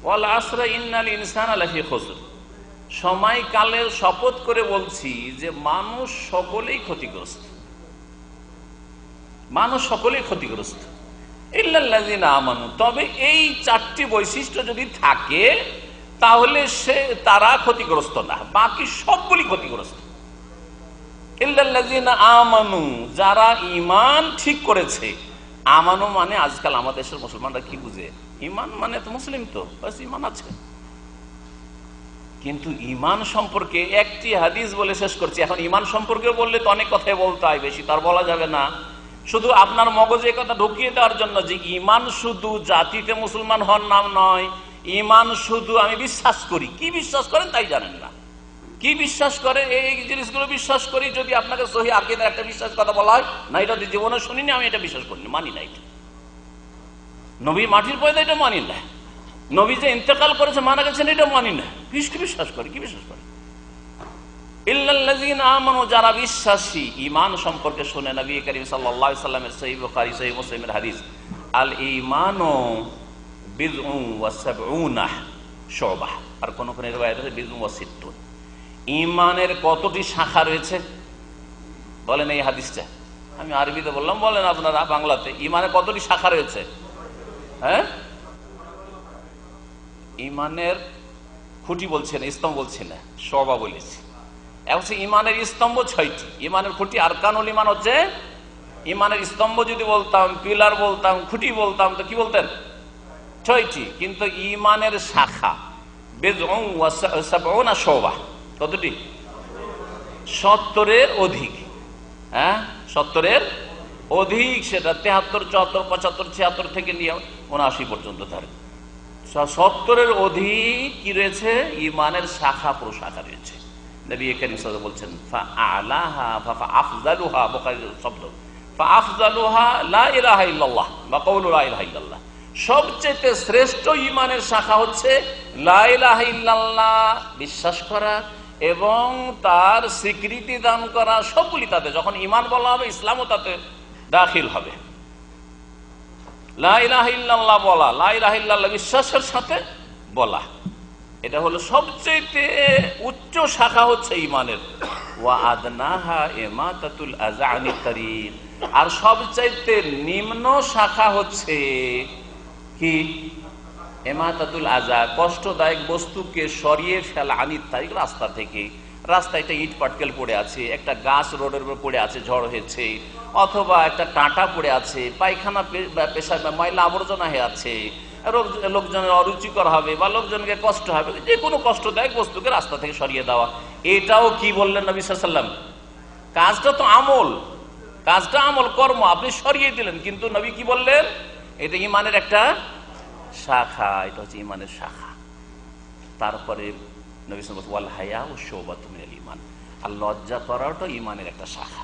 ওয়াল আসরি ইন্নাল ইনসানা লাফি খুসর। সময়কালের শপথ করে বলছি যে মানুষ সকলেই ক্ষতিগ্রস্ত, মানুষ সকলেই ক্ষতিগ্রস্ত, ইল্লাল্লাযিনা আমানু। তবে এই চারটি বৈশিষ্ট্য যদি থাকে তাহলে তারা ক্ষতিগ্রস্ত না, বাকি সবগুলি ক্ষতিগ্রস্ত। ইল্লাল্লাযিনা আমানু, যারা ঈমান ঠিক করেছে। আমানু মানে আজকাল আমাদের দেশের মুসলমানরা কি বুঝে? ঈমান মানে তো মুসলিম, তো বাস ঈমান আছে। কিন্তু ঈমান সম্পর্কে একটি হাদিস বলে শেষ করছি। এখন ঈমান সম্পর্কে বললে তো অনেক কথাই বলতে হয়, বেশি তার বলা যাবে না। শুধু আপনার মগজে কথা ঢুকিয়ে দেওয়ার জন্য যে ঈমান শুধু জাতিতে মুসলমান হওয়ার নাম নয়, ঈমান শুধু আমি বিশ্বাস করি। কি বিশ্বাস করেন তাই জানেন না, কি বিশ্বাস করে এই জিনিসগুলো বিশ্বাস করি। যদি আপনাকে সহি আকীদার একটা বিশ্বাস কথা বলা হয়, না এটা জীবনে শুনিনি, আমি এটা বিশ্বাস করিনি, মানি না। এটা নবী মাটির পয়দা, এটা মানি না। নবী যে ইন্তেকাল করেছে, মারা গেছেন, এটা মানি না। কি বিশ্বাস করে? কি বিশ্বাস করে? ইল্লাল্লাযিনা আমানু, যারা বিশ্বাসী। ঈমান সম্পর্কে শুনে নবী করিম সাল্লাল্লাহু আলাইহি ওয়াসাল্লামের সহিহ বুখারী সহিহ মুসলিমের হাদিস, আল ঈমানু বিদউন ওয়া সাবউনা শুবা। আর কোন কোন রিওয়ায়াতে আছে বিদউন ওয়া সিত্তুন। ঈমানের কতটি শাখা রয়েছে বলেন এই হাদিসটা? আমি আরবিতে বললাম, বলেন আপনারা বাংলাতে। ঈমানের কতটি শাখা রয়েছে? হ্যাঁ, ঈমানের খুঁটি বলছে না, স্তম্ভ বলছে না, শুবা বলেছি। এখন ঈমানের স্তম্ভ 6টি। ঈমানের খুঁটি, আরকানুল ঈমান হচ্ছে, ঈমানের স্তম্ভ যদি বলতাম, পিলার বলতাম, খুঁটি বলতাম, তো কি বলতেন? 6টি। কিন্তু ঈমানের শাখা বিদউন ওয়া সাবউনা শুবা কতটি? 70-এর অধিক। হ্যাঁ, 70-এর অধিক। সেটা 73, 74, 75, 76 থেকে নিয়ে 79 পর্যন্ত ধরে 70-এর অধিক কি রয়েছে? ঈমানের শাখা প্রশাখা রয়েছে। নবী করিম সাল্লাল্লাহু আলাইহি ওয়াসাল্লাম বলছেন, ফাআলাহা ফাআফযালুহা, বুখারীর শব্দ, ফাআফযালুহা লা ইলাহা ইল্লাল্লাহ বা কাউলু লা ইলাহা ইল্লাল্লাহ। সবচেয়ে শ্রেষ্ঠ ঈমানের শাখা হচ্ছে লা ইলাহা ইল্লাল্লাহ বিশ্বাস করা এবং তার স্বীকৃতি দান করা। সবগুলি তাতে, যখন ঈমান বলা হবে, ইসলামও তাতে দাখিল হবে। লা ইলাহা ইল্লাল্লাহ বলা, লা ইলাহা ইল্লাল্লাহ বিশ্বাসের সাথে বলা, এটা হলো সবচেয়ে উচ্চ শাখা হচ্ছে ঈমানের। ওয়া আদনাহা ইমাতাতুল আযা আনিত তারিক। আর সবচেয়ে নিম্ন শাখা হচ্ছে কি? ইমাতাতুল আযা, কষ্টদায়ক বস্তুকে সরিয়ে ফেলা, আনিত তারিক, রাস্তা থেকে। রাস্তায় একটা ইট পাটকেল পড়ে আছে, একটা গাছ রোডের উপর পড়ে আছে, ঝড় হয়েছে, অথবা একটা কাঁটা পড়ে আছে, পায়খানা পেশাব ময়লা আবর্জনা হয়ে আছে, লোকজনের অরুচিকর হবে বা লোকজনকে কষ্ট হবে, যে কোনো কষ্টদায়ক বস্তুকে রাস্তা থেকে সরিয়ে দেওয়া। এটাও কি বললেন নবী সাল্লাল্লাহু আলাইহি ওয়াসাল্লাম? কাজটা তো আমল, কাজটা আমল, কর্ম, আপনি সরিয়ে দিলেন, কিন্তু নবী কি বললেন? এটা ঈমানের একটা শাখা, এটা হচ্ছে ঈমানের শাখা। তারপরে নবী সাল্লাল্লাহু আলাইহি ওয়াসাল্লাম, ওয়াল হায়াউ শুবাতুম মিনাল ঈমান, আর লজ্জা করাটা ঈমানের একটা শাখা।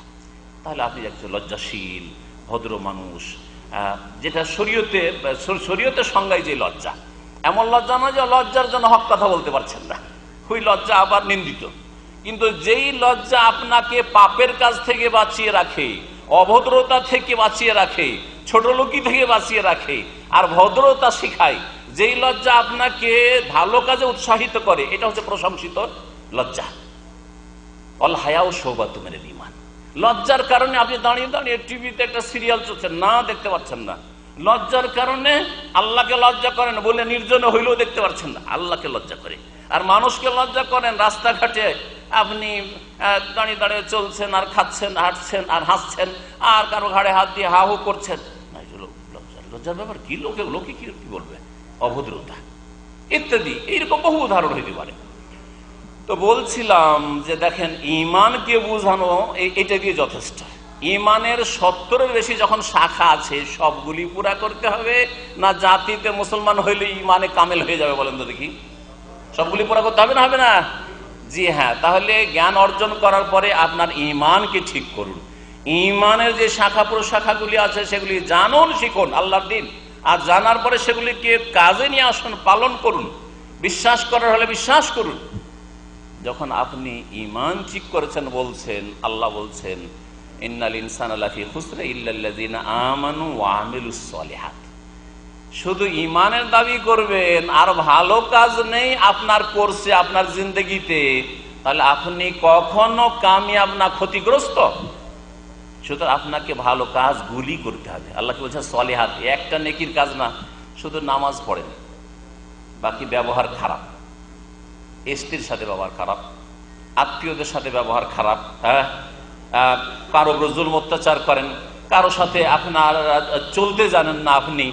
তাহলে আপনি একজন লজ্জাশীল ভদ্র মানুষ, যেটা শরীয়তের সংজ্ঞায় যে লজ্জা, এমন লজ্জা না যে লজ্জার জন্য হক কথা বলতে পারছেন না, ওই লজ্জা আবার নিন্দিত। কিন্তু যেই লজ্জা আপনাকে পাপের কাজ থেকে বাঁচিয়ে রাখে, অভদ্রতা থেকে বাঁচিয়ে রাখে, ছোট লোকি থেকে বাঁচিয়ে রাখে, আর ভদ্রতা শিখায়, যেই লজ্জা আপনাকে ভালো কাজে উৎসাহিত করে, এটা হচ্ছে প্রশংসিত লজ্জা। আল হায়াউ শুবাতুম মিনাল ঈমান। লজ্জার কারণে আপনি দাঁড়িয়ে দাঁড়িয়ে টিভিতে একটা সিরিয়াল চলছে না, দেখতে পাচ্ছেন না। লজ্জার কারণে আল্লাহকে লজ্জা করেন বলে নির্জনে হইলেও দেখতে পাচ্ছেন না, আল্লাহকে লজ্জা করে। আর মানুষকে লজ্জা করেন, রাস্তাঘাটে আপনি দাঁড়িয়ে দাঁড়িয়ে চলছেন আর খাচ্ছেন, হাঁটছেন আর হাসছেন, আর কারো ঘাড়ে হাত দিয়ে হা হু করছেন। লজ্জার ব্যাপার কি? লোকে কি বলবে? অভদ্রতা ইত্যাদি, এইরকম বহু উদাহরণ হইতে পারে। তো বলছিলাম যে দেখেন, ইমানকে বোঝানো এটা দিয়ে যথেষ্ট। ইমানের 70-এর বেশি যখন শাখা আছে, সবগুলি পুরা করতে হবে, না জাতিতে মুসলমান হইলে ইমানে কামেল হয়ে যাবে? বলেন তো দেখি, সবগুলি পুরা করতে হবে না হবে না? জি হ্যাঁ। তাহলে জ্ঞান অর্জন করার পরে আপনার ইমানকে ঠিক করুন। ইমানের যে শাখা প্রশাখাগুলি আছে সেগুলি জানুন, শিখুন আল্লাহর দিন, আর জানার পরে সেগুলিকে কাজে নিয়ে আসুন, পালন করুন। বিশ্বাস করার হলে বিশ্বাস করুন। যখন আপনি ইমান ঠিক করেছেন, বলছেন আল্লাহ বলছেন ইন্নাল ইনসানা লাফি খুসর ইল্লাল্লাযিনা আমানু ওয়া আমিলুস সলিহাত। শুধু ইমানের দাবি করবেন আর ভালো কাজ নেই আপনার করছে আপনার জিন্দেগিতে, তাহলে আপনি কখনো কামিয়াব না, ক্ষতিগ্রস্ত। সুতরাং আপনাকে ভালো কাজগুলি করতে হবে। আল্লাহকে বলছেন সলিহাত, একটা নেকির কাজ না। শুধু নামাজ পড়েন, বাকি ব্যবহার খারাপ, স্ত্রীর সাথে ব্যবহার খারাপ, আত্মীয়দের সাথে ব্যবহার খারাপ, কারো উপর জুলম অত্যাচার করেন, কারো সাথে আপনার চলতে জানেন না, আপনি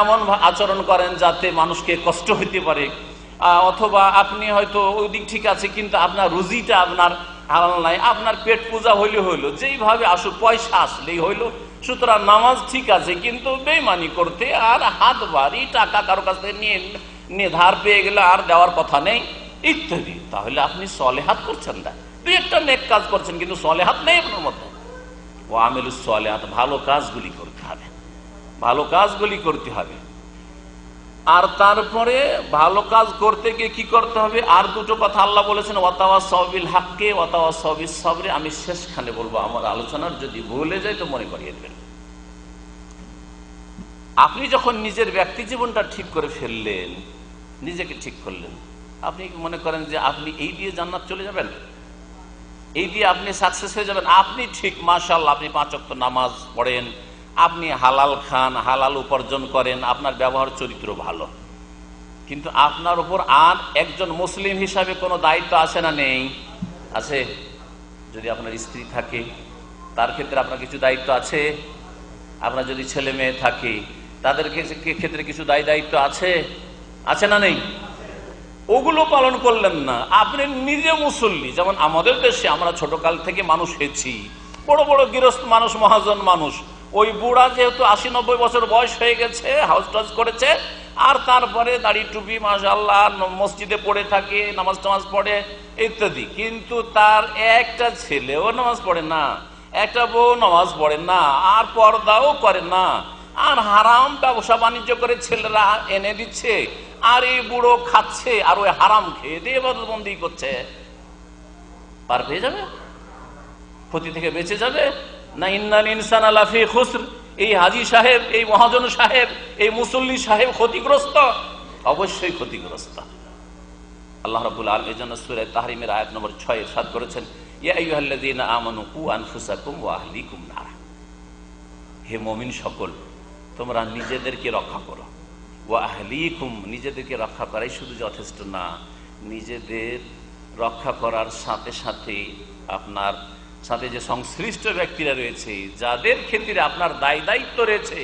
এমন আচরণ করেন যাতে মানুষকে কষ্ট হইতে পারে, অথবা আপনি হয়তো ওই দিক ঠিক আছে কিন্তু আপনার রুজিটা আপনার হালাল নাই, আপনার পেট পূজা হইলে হইলো, যেইভাবে আসুক পয়সা আসলেই হইলো। সুতরাং নামাজ ঠিক আছে কিন্তু বেইমানি করতে আর হাত বাড়ি, টাকা কারো কাছ থেকে নিয়ে ধার পেয়ে গেলে আর দেওয়ার কথা নেই ইত্যাদি। তাহলে আপনি সলেহাত করছেন না, দুই একটা নেক কাজ করছেন কিন্তু সলেহাত নেই আপনার মধ্যে। ও আমিলুস সলেহাত, ভালো কাজগুলি করতে হবে, ভালো কাজগুলি করতে হবে। আর তারপরে ভালো কাজ করতে গিয়ে কি করতে হবে? আর দুটো কথা আল্লাহ বলেছেন, ওয়াতাওয়াসাউ বিল হাক্কি ওয়াতাওয়াসাউ বিস সাবরি। আমি শেষখানে বলবো, আমার আলোচনার যদি ভুলে যাই তো মনে করিয়ে দেবেন। আপনি যখন নিজের ব্যক্তি জীবনটা ঠিক করে ফেললেন, নিজেকে ঠিক করলেন, আপনি মনে করেন যে আপনি এই দিয়ে জান্নাত চলে যাবেন, এই দিয়ে আপনি সাকসেস হয়ে যাবেন। আপনি ঠিক মাশাআল্লাহ, আপনি 5 ওয়াক্ত নামাজ পড়েন, আপনি হালাল খান, হালাল উপার্জন করেন, আপনার ব্যবহার চরিত্র ভালো, কিন্তু আপনার উপর আর একজন মুসলিম হিসাবে কোনো দায়িত্ব আছে না নেই? আছে। যদি আপনার স্ত্রী থাকে তার ক্ষেত্রে আপনার কিছু দায়িত্ব আছে। আপনার যদি ছেলে মেয়ে থাকে তাদের ক্ষেত্রে কিছু দায়িত্ব আছে, আছে না নেই? ওগুলো পালন করলেন না, আপনি নিজে মুসল্লি। যেমন আমাদের দেশে আমরা ছোটকাল থেকে মানুষ হয়েছি, বড় বড় গৃহস্থ মানুষ, মহাজন মানুষ, ওই বুড়া যেহেতু 80-90 বছর বয়স হয়ে গেছে, হাউস টাউস করেছে, আর তারপরে দাড়ি টুপি মাশাআল্লাহ মসজিদে পড়ে থাকে, নামাজ টামাজ পড়ে ইত্যাদি, কিন্তু তার একটা ছেলেও নামাজ পড়ে না, একটা বউ নামাজ পড়ে না, আর পর্দাও করে না, আর হারাম ব্যবসা বাণিজ্য করে ছেলেরা এনে দিচ্ছে, আর এই বুড়ো খাচ্ছে আর ওই হারাম খেয়ে দিয়ে ইবাদতবন্দি করছে। পার পেয়ে যাবে? ক্ষতি থেকে বেঁচে যাবে না? ইন্নাল ইনসানা লাফি খুসর, এই হাজী সাহেব, এই মহাজন সাহেব, এই মুসল্লি সাহেব ক্ষতিগ্রস্ত, অবশ্যই ক্ষতিগ্রস্ত। আল্লাহ রাব্বুল আলামিন এজন্য সূরা তাহরিমের আয়াত নম্বর 6 ইরশাদ করেছেন, ইয়া আইয়ুহাল্লাযীনা আমানু কু আনফুসাকুম ওয়া আহলিকুম নার। হে মুমিন সকল, তোমরা নিজেদেরকে রক্ষা করো। ওয়া আহলিকুম, নিজেদেরকে রক্ষা করাই শুধু যথেষ্ট না, নিজেদের রক্ষা করার সাথে সাথে আপনার সাথে যে সংশ্লিষ্ট ব্যক্তিরা রয়েছে, যাদের ক্ষেত্রে আপনার দায়িত্ব রয়েছে,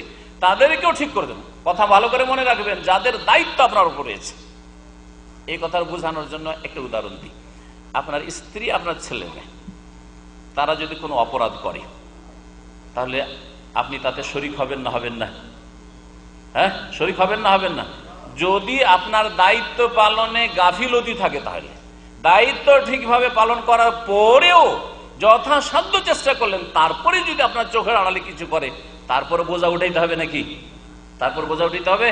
তাদেরকেও ঠিক করে দেবেন। কথা ভালো করে মনে রাখবেন, যাদের দায়িত্ব আপনার উপর রয়েছে। এই কথা বোঝানোর জন্য একটা উদাহরণ দিই। আপনার স্ত্রী, আপনার ছেলে মেয়ে, তারা যদি কোনো অপরাধ করে, তাহলে আপনি তাতে শরিক হবেন না হবেন না? হ্যাঁ, শরিক হবেন না হবেন না? যদি আপনার দায়িত্ব পালনে গাফিলতি থাকে, তাহলে দায়িত্ব ঠিকভাবে পালন করার পরেও যথাসাধ্য চেষ্টা করলেন, তারপরে যদি আপনার চোখের আড়ালে কিছু করে, তারপরে বোঝা উঠাইতে হবে নাকি? তারপর বোঝা উঠাইতে হবে?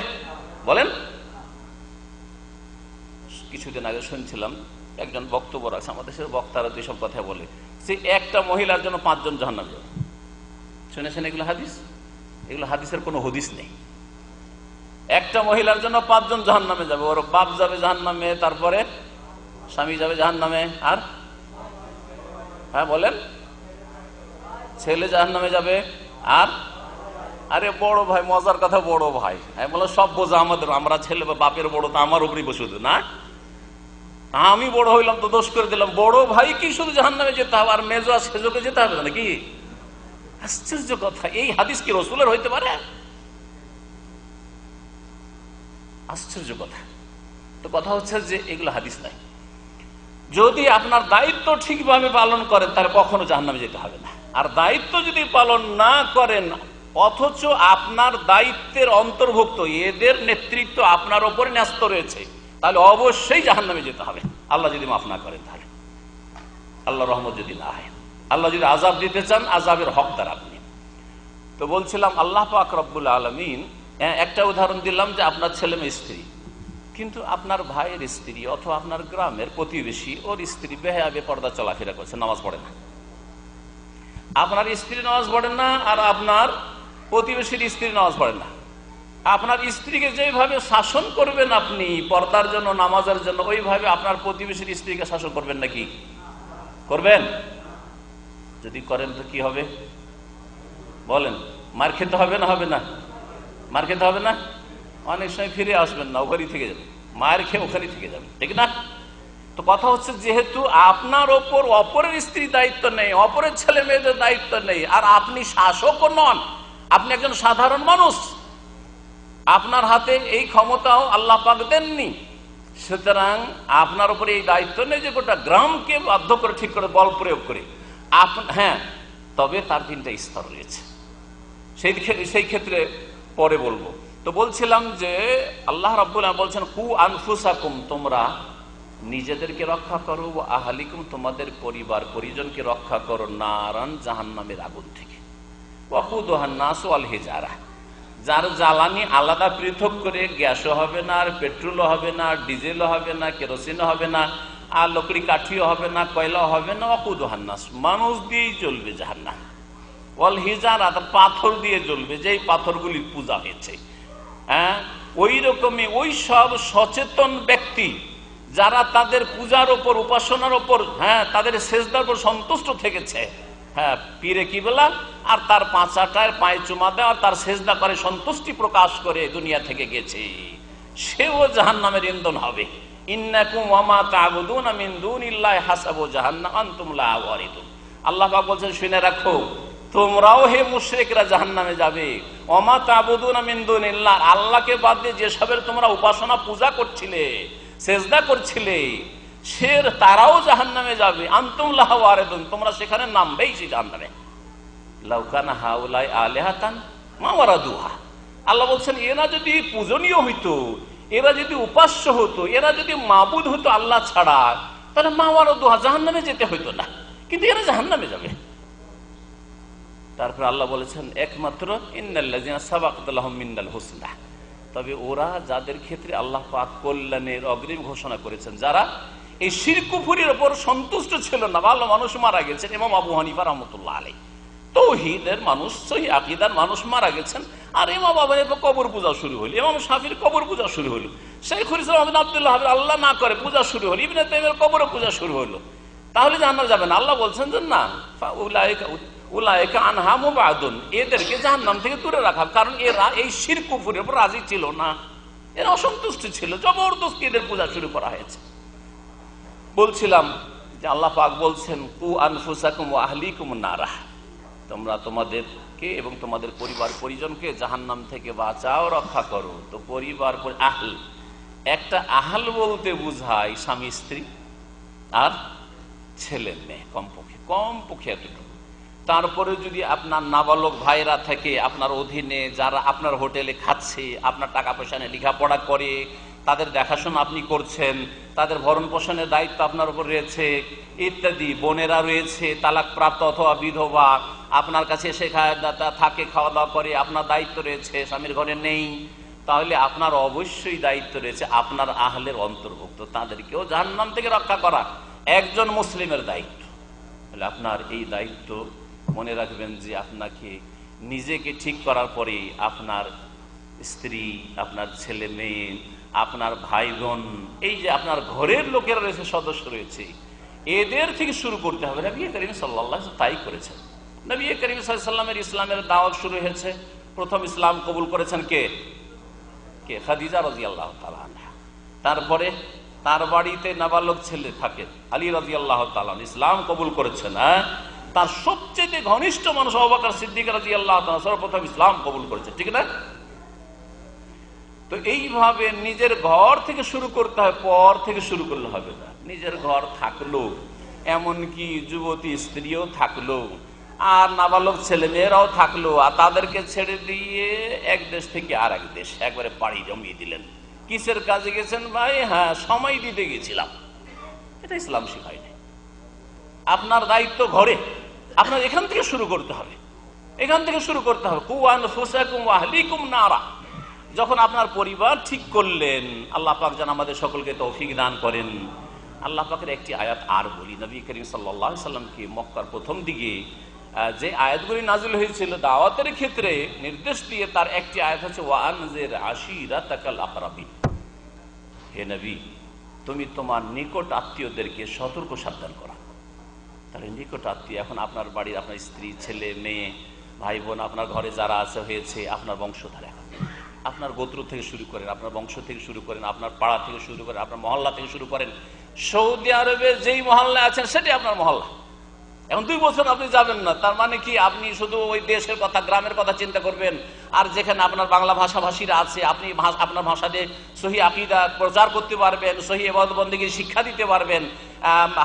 বলেন। কিছুদিন আগে শুনছিলাম একজন বক্তব্য আছে, আমাদের দেশের বক্তারা যেসব কথা বলে, সে একটা মহিলার জন্য 5 জন জাহান্নামে যাবে। শুনেছেন এগুলো হাদিস? এগুলো হাদিসের কোনো হদিস নেই। একটা মহিলার জন্য 5 জন জাহান্নামে যাবে। ওর বাপ যাবে জাহান্নামে, তারপরে স্বামী যাবে জাহান্নামে, আর হ্যাঁ বলেন, ছেলে জাহান্নামে যাবে, আরে বড় ভাই, মজার কথা, বড় ভাই। আমি বললাম সব বোঝা আমাদের, আমরা ছেলে বাপের বড়, তো আমার উপরই শুধু না, আমি বড় হইলাম তো দোষ করে দিলাম, বড় ভাই কি শুধু জাহান্নামে যেতে হবে আর মেজো আর সেজোকে যেতে হবে নাকি? আশ্চর্য কথা, এই হাদিস কি রসুলের হইতে পারে? আশ্চর্য কথা। তো কথা হচ্ছে যে এগুলো হাদিস নাই। যদি আপনার দায়িত্ব ঠিকভাবে পালন করেন তাহলে কখনো জাহান্নামে যেতে হবে না। আর দায়িত্ব যদি পালন না করেন অথচ আপনার দায়িত্বের অন্তর্ভুক্ত এদের নেতৃত্ব আপনার ওপরে ন্যস্ত রয়েছে, তাহলে অবশ্যই জাহান্নামে যেতে হবে, আল্লাহ যদি মাফ না করেন। তাহলে আল্লাহ রহমত যদি না হয়, আল্লাহ যদি আযাব দিতে চান, আযাবের হকদার আপনি। তো বলছিলাম আল্লাহ পাক রব্বুল আলামিন, একটা উদাহরণ দিলাম যে আপনার ছেলে মেয়ে স্ত্রী, কিন্তু আপনার ভাইয়ের স্ত্রী অথবা আপনার গ্রামের প্রতিবেশী, ওর স্ত্রী বেহায়া বেপরদা চলাফেরা করছে, নামাজ পড়ে না। আপনার স্ত্রী নামাজ পড়ে না আর আপনার প্রতিবেশীর স্ত্রী নামাজ পড়ে না। আপনার স্ত্রীকে যেভাবে শাসন করবেন আপনি পর্দার জন্য, নামাজের জন্য, ওইভাবে আপনার প্রতিবেশীর স্ত্রীকে শাসন করবেন নাকি? করবেন? যদি করেন তো কি হবে বলেন? মার খেতে হবে না? হবে না? মার খেতে হবে না? অনেক সময় ফিরে আসবেন না, ওখানেই থেকে যাবেন, মায়ের খেয়ে ওখানেই থেকে যাবেন, ঠিক না? তো কথা হচ্ছে, যেহেতু আপনার ওপর অপরের স্ত্রী দায়িত্ব নেই, অপরের ছেলে মেয়েদের দায়িত্ব নেই, আর আপনি শাসকও নন, আপনি একজন সাধারণ মানুষ, আপনার হাতে এই ক্ষমতাও আল্লাহ পাক দেননি, সুতরাং আপনার উপরে এই দায়িত্ব নেই যে গোটা গ্রামকে বাধ্য করে ঠিক করে বল প্রয়োগ করে। হ্যাঁ, তবে তার 3টা স্তর রয়েছে, সেই ক্ষেত্রে পরে বলবো। তো বলছিলাম যে আল্লাহ রাব্বুল আলামিন বলছেন, কু আনফুসাকুম, তোমরা নিজেদেরকে রক্ষা করো, আহলিকুম, তোমাদের পরিবার পরিজনকে রক্ষা করো, নারান, জাহান্নামের আগুন থেকে, ওয়াকুদুহান নাস ওয়াল হিজারা, যার জ্বালানি আলাদা পৃথক করে, গ্যাসও হবে না, আর পেট্রোলও হবে না, ডিজেলও হবে না, কেরোসিনও হবে না, আর লকড়ি কাঠিও হবে না, কয়লাও হবে না, ওয়াকুদুহান নাস, মানুষ দিয়েই জ্বলবে জাহান্নাম, ওয়াল হিজারা, পাথর দিয়ে জ্বলবে, যেই পাথরগুলির পূজা হয়েছে। হ্যাঁ, ওই রকমই ওই সব সচেতন ব্যক্তি যারা তাদের পূজার ওপর, উপাসনার ওপর, হ্যাঁ, তাদের সেজদার উপর সন্তুষ্ট থেকেছে, হ্যাঁ, পীরে কিবলা আর তার পাঁচাটায় পায়ে চুমা দেওয়া, তার সেজদা করে সন্তুষ্টি প্রকাশ করে দুনিয়া থেকে গেছে, সেও জাহান্নামের ইন্ধন হবে। ইন্নাকুম ওয়া মা তা'বুদুনা মিন দুনিল্লাহি হাসাবু জাহান্নাম আনতুম লাহা ওয়ারিদুন। আল্লাহ পাক বলছেন, শুনে রাখো, তোমরাও হে মুশরিকরা জাহান্নামে যাবে। ওয়া মা তা'বুদুনা মিন দুনিল্লাহ, আল্লাহকে বাদ দিয়ে যেসবের তোমরা উপাসনা পূজা করছিলে, সেজদা করছিলে, তারাও জাহান্নামে যাবে। আনতুম লাহা ওয়ারিদুন, তোমরা সেখানে নামবেই সেই জাহান্নামে। লাউ কানা হাউলাই আলিহাতান মা ওয়ারাদুহা, আল্লাহ বলছেন, এরা যদি পূজনীয় হইতো, এরা যদি উপাস্য হতো, এরা যদি মাবুদ হতো আল্লাহ ছাড়া, তাহলে মা ওয়ারাদুহা, জাহান্নামে যেতে হইতো না, কিন্তু এরা জাহান্নামে যাবে। তারপর আল্লাহ বলেছেন, একমাত্র ইন্নাল্লাযিনা সাবাকাত লাহুম মিনাল হুসনা, তবে ওরা যাদের ক্ষেত্রে আল্লাহ পাক কল্যাণের অগ্রিম ঘোষণা করেছেন, যারা এই শিরক কুফরির উপর সন্তুষ্ট ছিল না, ভালো মানুষ মারা গেছেন, ইমাম আবু হানিফা রাহমাতুল্লাহ আলাইহি, তাওহীদের মানুষ, সহিহ আকীদার মানুষ মারা গেছেন, আর ইমাম আবু হানিফা কবর পূজা শুরু হলো, ইমাম শাফির কবর পূজা শুরু হলো, শাইখুল ইসলাম ইবনে আব্দুল্লাহ আল্লাহ না করে পূজা শুরু হলো, ইবনে তাইমিয়ার কবর পূজা শুরু হলো, তাহলে জান্নাতে যাবেন? আল্লাহ বলছেন যে না, উলাইকা আনহা মুবাদুন, এদেরকে জাহান্নাম থেকে দূরে রাখা, কারণ এরা এই শিরক কুফরের উপর রাজি ছিল না, এরা অসন্তুষ্ট ছিল, জবরদস্তি এদের পূজা শুরু করা হয়েছে। বলছিলাম যে আল্লাহ পাক বলছেন, কু আনফুসাকুম ওয়া আহলিকুম নারা, তোমরা তোমাদেরকে এবং তোমাদের পরিবার পরিজনকে জাহান্নাম থেকে বাঁচাও, রক্ষা করো। তো পরিবার, আহল, একটা আহল বলতে বুঝায় স্বামী স্ত্রী আর ছেলে মেয়ে, কমপক্ষে এতটুকু। তারপরে যদি আপনার নাবালক ভাইরা থেকে আপনার অধীনে, যারা আপনার হোটেলে খাচ্ছে, আপনার টাকা পয়সা নিয়ে লেখাপড়া করে, তাদের দেখাশোনা আপনি করছেন, তাদের ভরণ পোষণের দায়িত্ব আপনার উপর রয়েছে ইত্যাদি, বোনেরা রয়েছে তালাকপ্রাপ্ত অথবা বিধবা, আপনার কাছে এসে থাকে, খাওয়া দাওয়া করে, আপনার দায়িত্ব রয়েছে, স্বামীর ঘরে নেই, তাহলে আপনার অবশ্যই দায়িত্ব রয়েছে আপনার আহলের অন্তর্ভুক্ত, তাদেরকেও জাহান্নাম থেকে রক্ষা করা একজন মুসলিমের দায়িত্ব। তাহলে আপনার এই দায়িত্ব মনে রাখবেন যে আপনাকে নিজেকে ঠিক করার পরে আপনার স্ত্রী, আপনার ছেলে মেয়ে, আপনার ভাই বোন, এই যে আপনার ঘরের লোকেরা রয়েছে, সদস্য রয়েছে, এদের থেকে শুরু করতে হবে। নবী করিম সাল্লাল্লাহু আলাইহি ওয়াসাল্লাম তাই করেছেন। নবী করিম সাল্লাল্লাহু আলাইহি ওয়াসাল্লামের ইসলামের দাওয়াত শুরু হয়েছে প্রথম ইসলাম কবুল করেছেন কে? কে? খাদিজা রাদিয়াল্লাহু তাআলা আনহা। তারপরে তার বাড়িতে নাবালক ছেলে থাকেন আলী রাদিয়াল্লাহু তাআলা ইসলাম কবুল করেছেন। তার সবচেয়ে ঘনিষ্ঠ মানুষ আবু বকর সিদ্দিক রাদিয়াল্লাহু তাআলা সর্বপ্রথম ইসলাম কবুল করেছেন, ঠিক না? তো এইভাবে নিজের ঘর থেকে শুরু করতে হয়, পর থেকে শুরু করলে হবে না। নিজের ঘর থাকলো, এমনকি যুবতী স্ত্রীও থাকলো, আর নাবালক ছেলে মেয়েরাও থাকলো, আর তাদেরকে ছেড়ে দিয়ে এক দেশ থেকে আর এক দেশ একবারে পাড়ি জমিয়ে দিলেন। কিসের কাজে গেছেন ভাই? হ্যাঁ, সময় দিতে গেছিলাম। এটা ইসলাম শিখায়নি। আপনার দায়িত্ব ঘরে, আপনার এখান থেকে শুরু করতে হবে, এখান থেকে শুরু করতে হবে। কু আনফুসাকুম ওয়া আহলিকুম নারা। যখন আপনার পরিবার ঠিক করলেন, আল্লাহ পাক যেন আমাদের সকলকে তৌফিক দান করেন। আল্লাহ পাকের একটি আয়াত আর বলি, নবী করিম সাল্লাল্লাহু আলাইহি সাল্লামকে মক্কার প্রথম দিকে যে আয়াতগুলি নাজিল হয়েছিল দাওয়াতের ক্ষেত্রে নির্দেশ দিয়ে, তার একটি আয়াত হচ্ছে ওয়া আনজির আশিরাতাকাল আকরাবিন। হে নবী, তুমি তোমার নিকট আত্মীয়দেরকে সতর্ক সাবধান করা। তাহলে নিকট আত্মীয় এখন আপনার বাড়ির আপনার স্ত্রী, ছেলে, মেয়ে, ভাই বোন, আপনার ঘরে যারা আছে হয়েছে আপনার বংশধর, এখন আপনার গোত্র থেকে শুরু করেন, আপনার বংশ থেকে শুরু করেন, আপনার পাড়া থেকে শুরু করেন, আপনার মহল্লা থেকে শুরু করেন। সৌদি আরবে যেই মহল্লায় আছেন সেটাই আপনার মহল্লা। এখন 2 বছর আপনি যাবেন না, তার মানে কি আপনি শুধু ওই দেশের কথা, গ্রামের কথা চিন্তা করবেন, আর যেখানে আপনার বাংলা ভাষাভাষীরা আছে আপনি আপনার ভাষা দিয়ে সহি আকীদা প্রচার করতে পারবেন, সহি ইবাদত বন্দেগীর শিক্ষা দিতে পারবেন,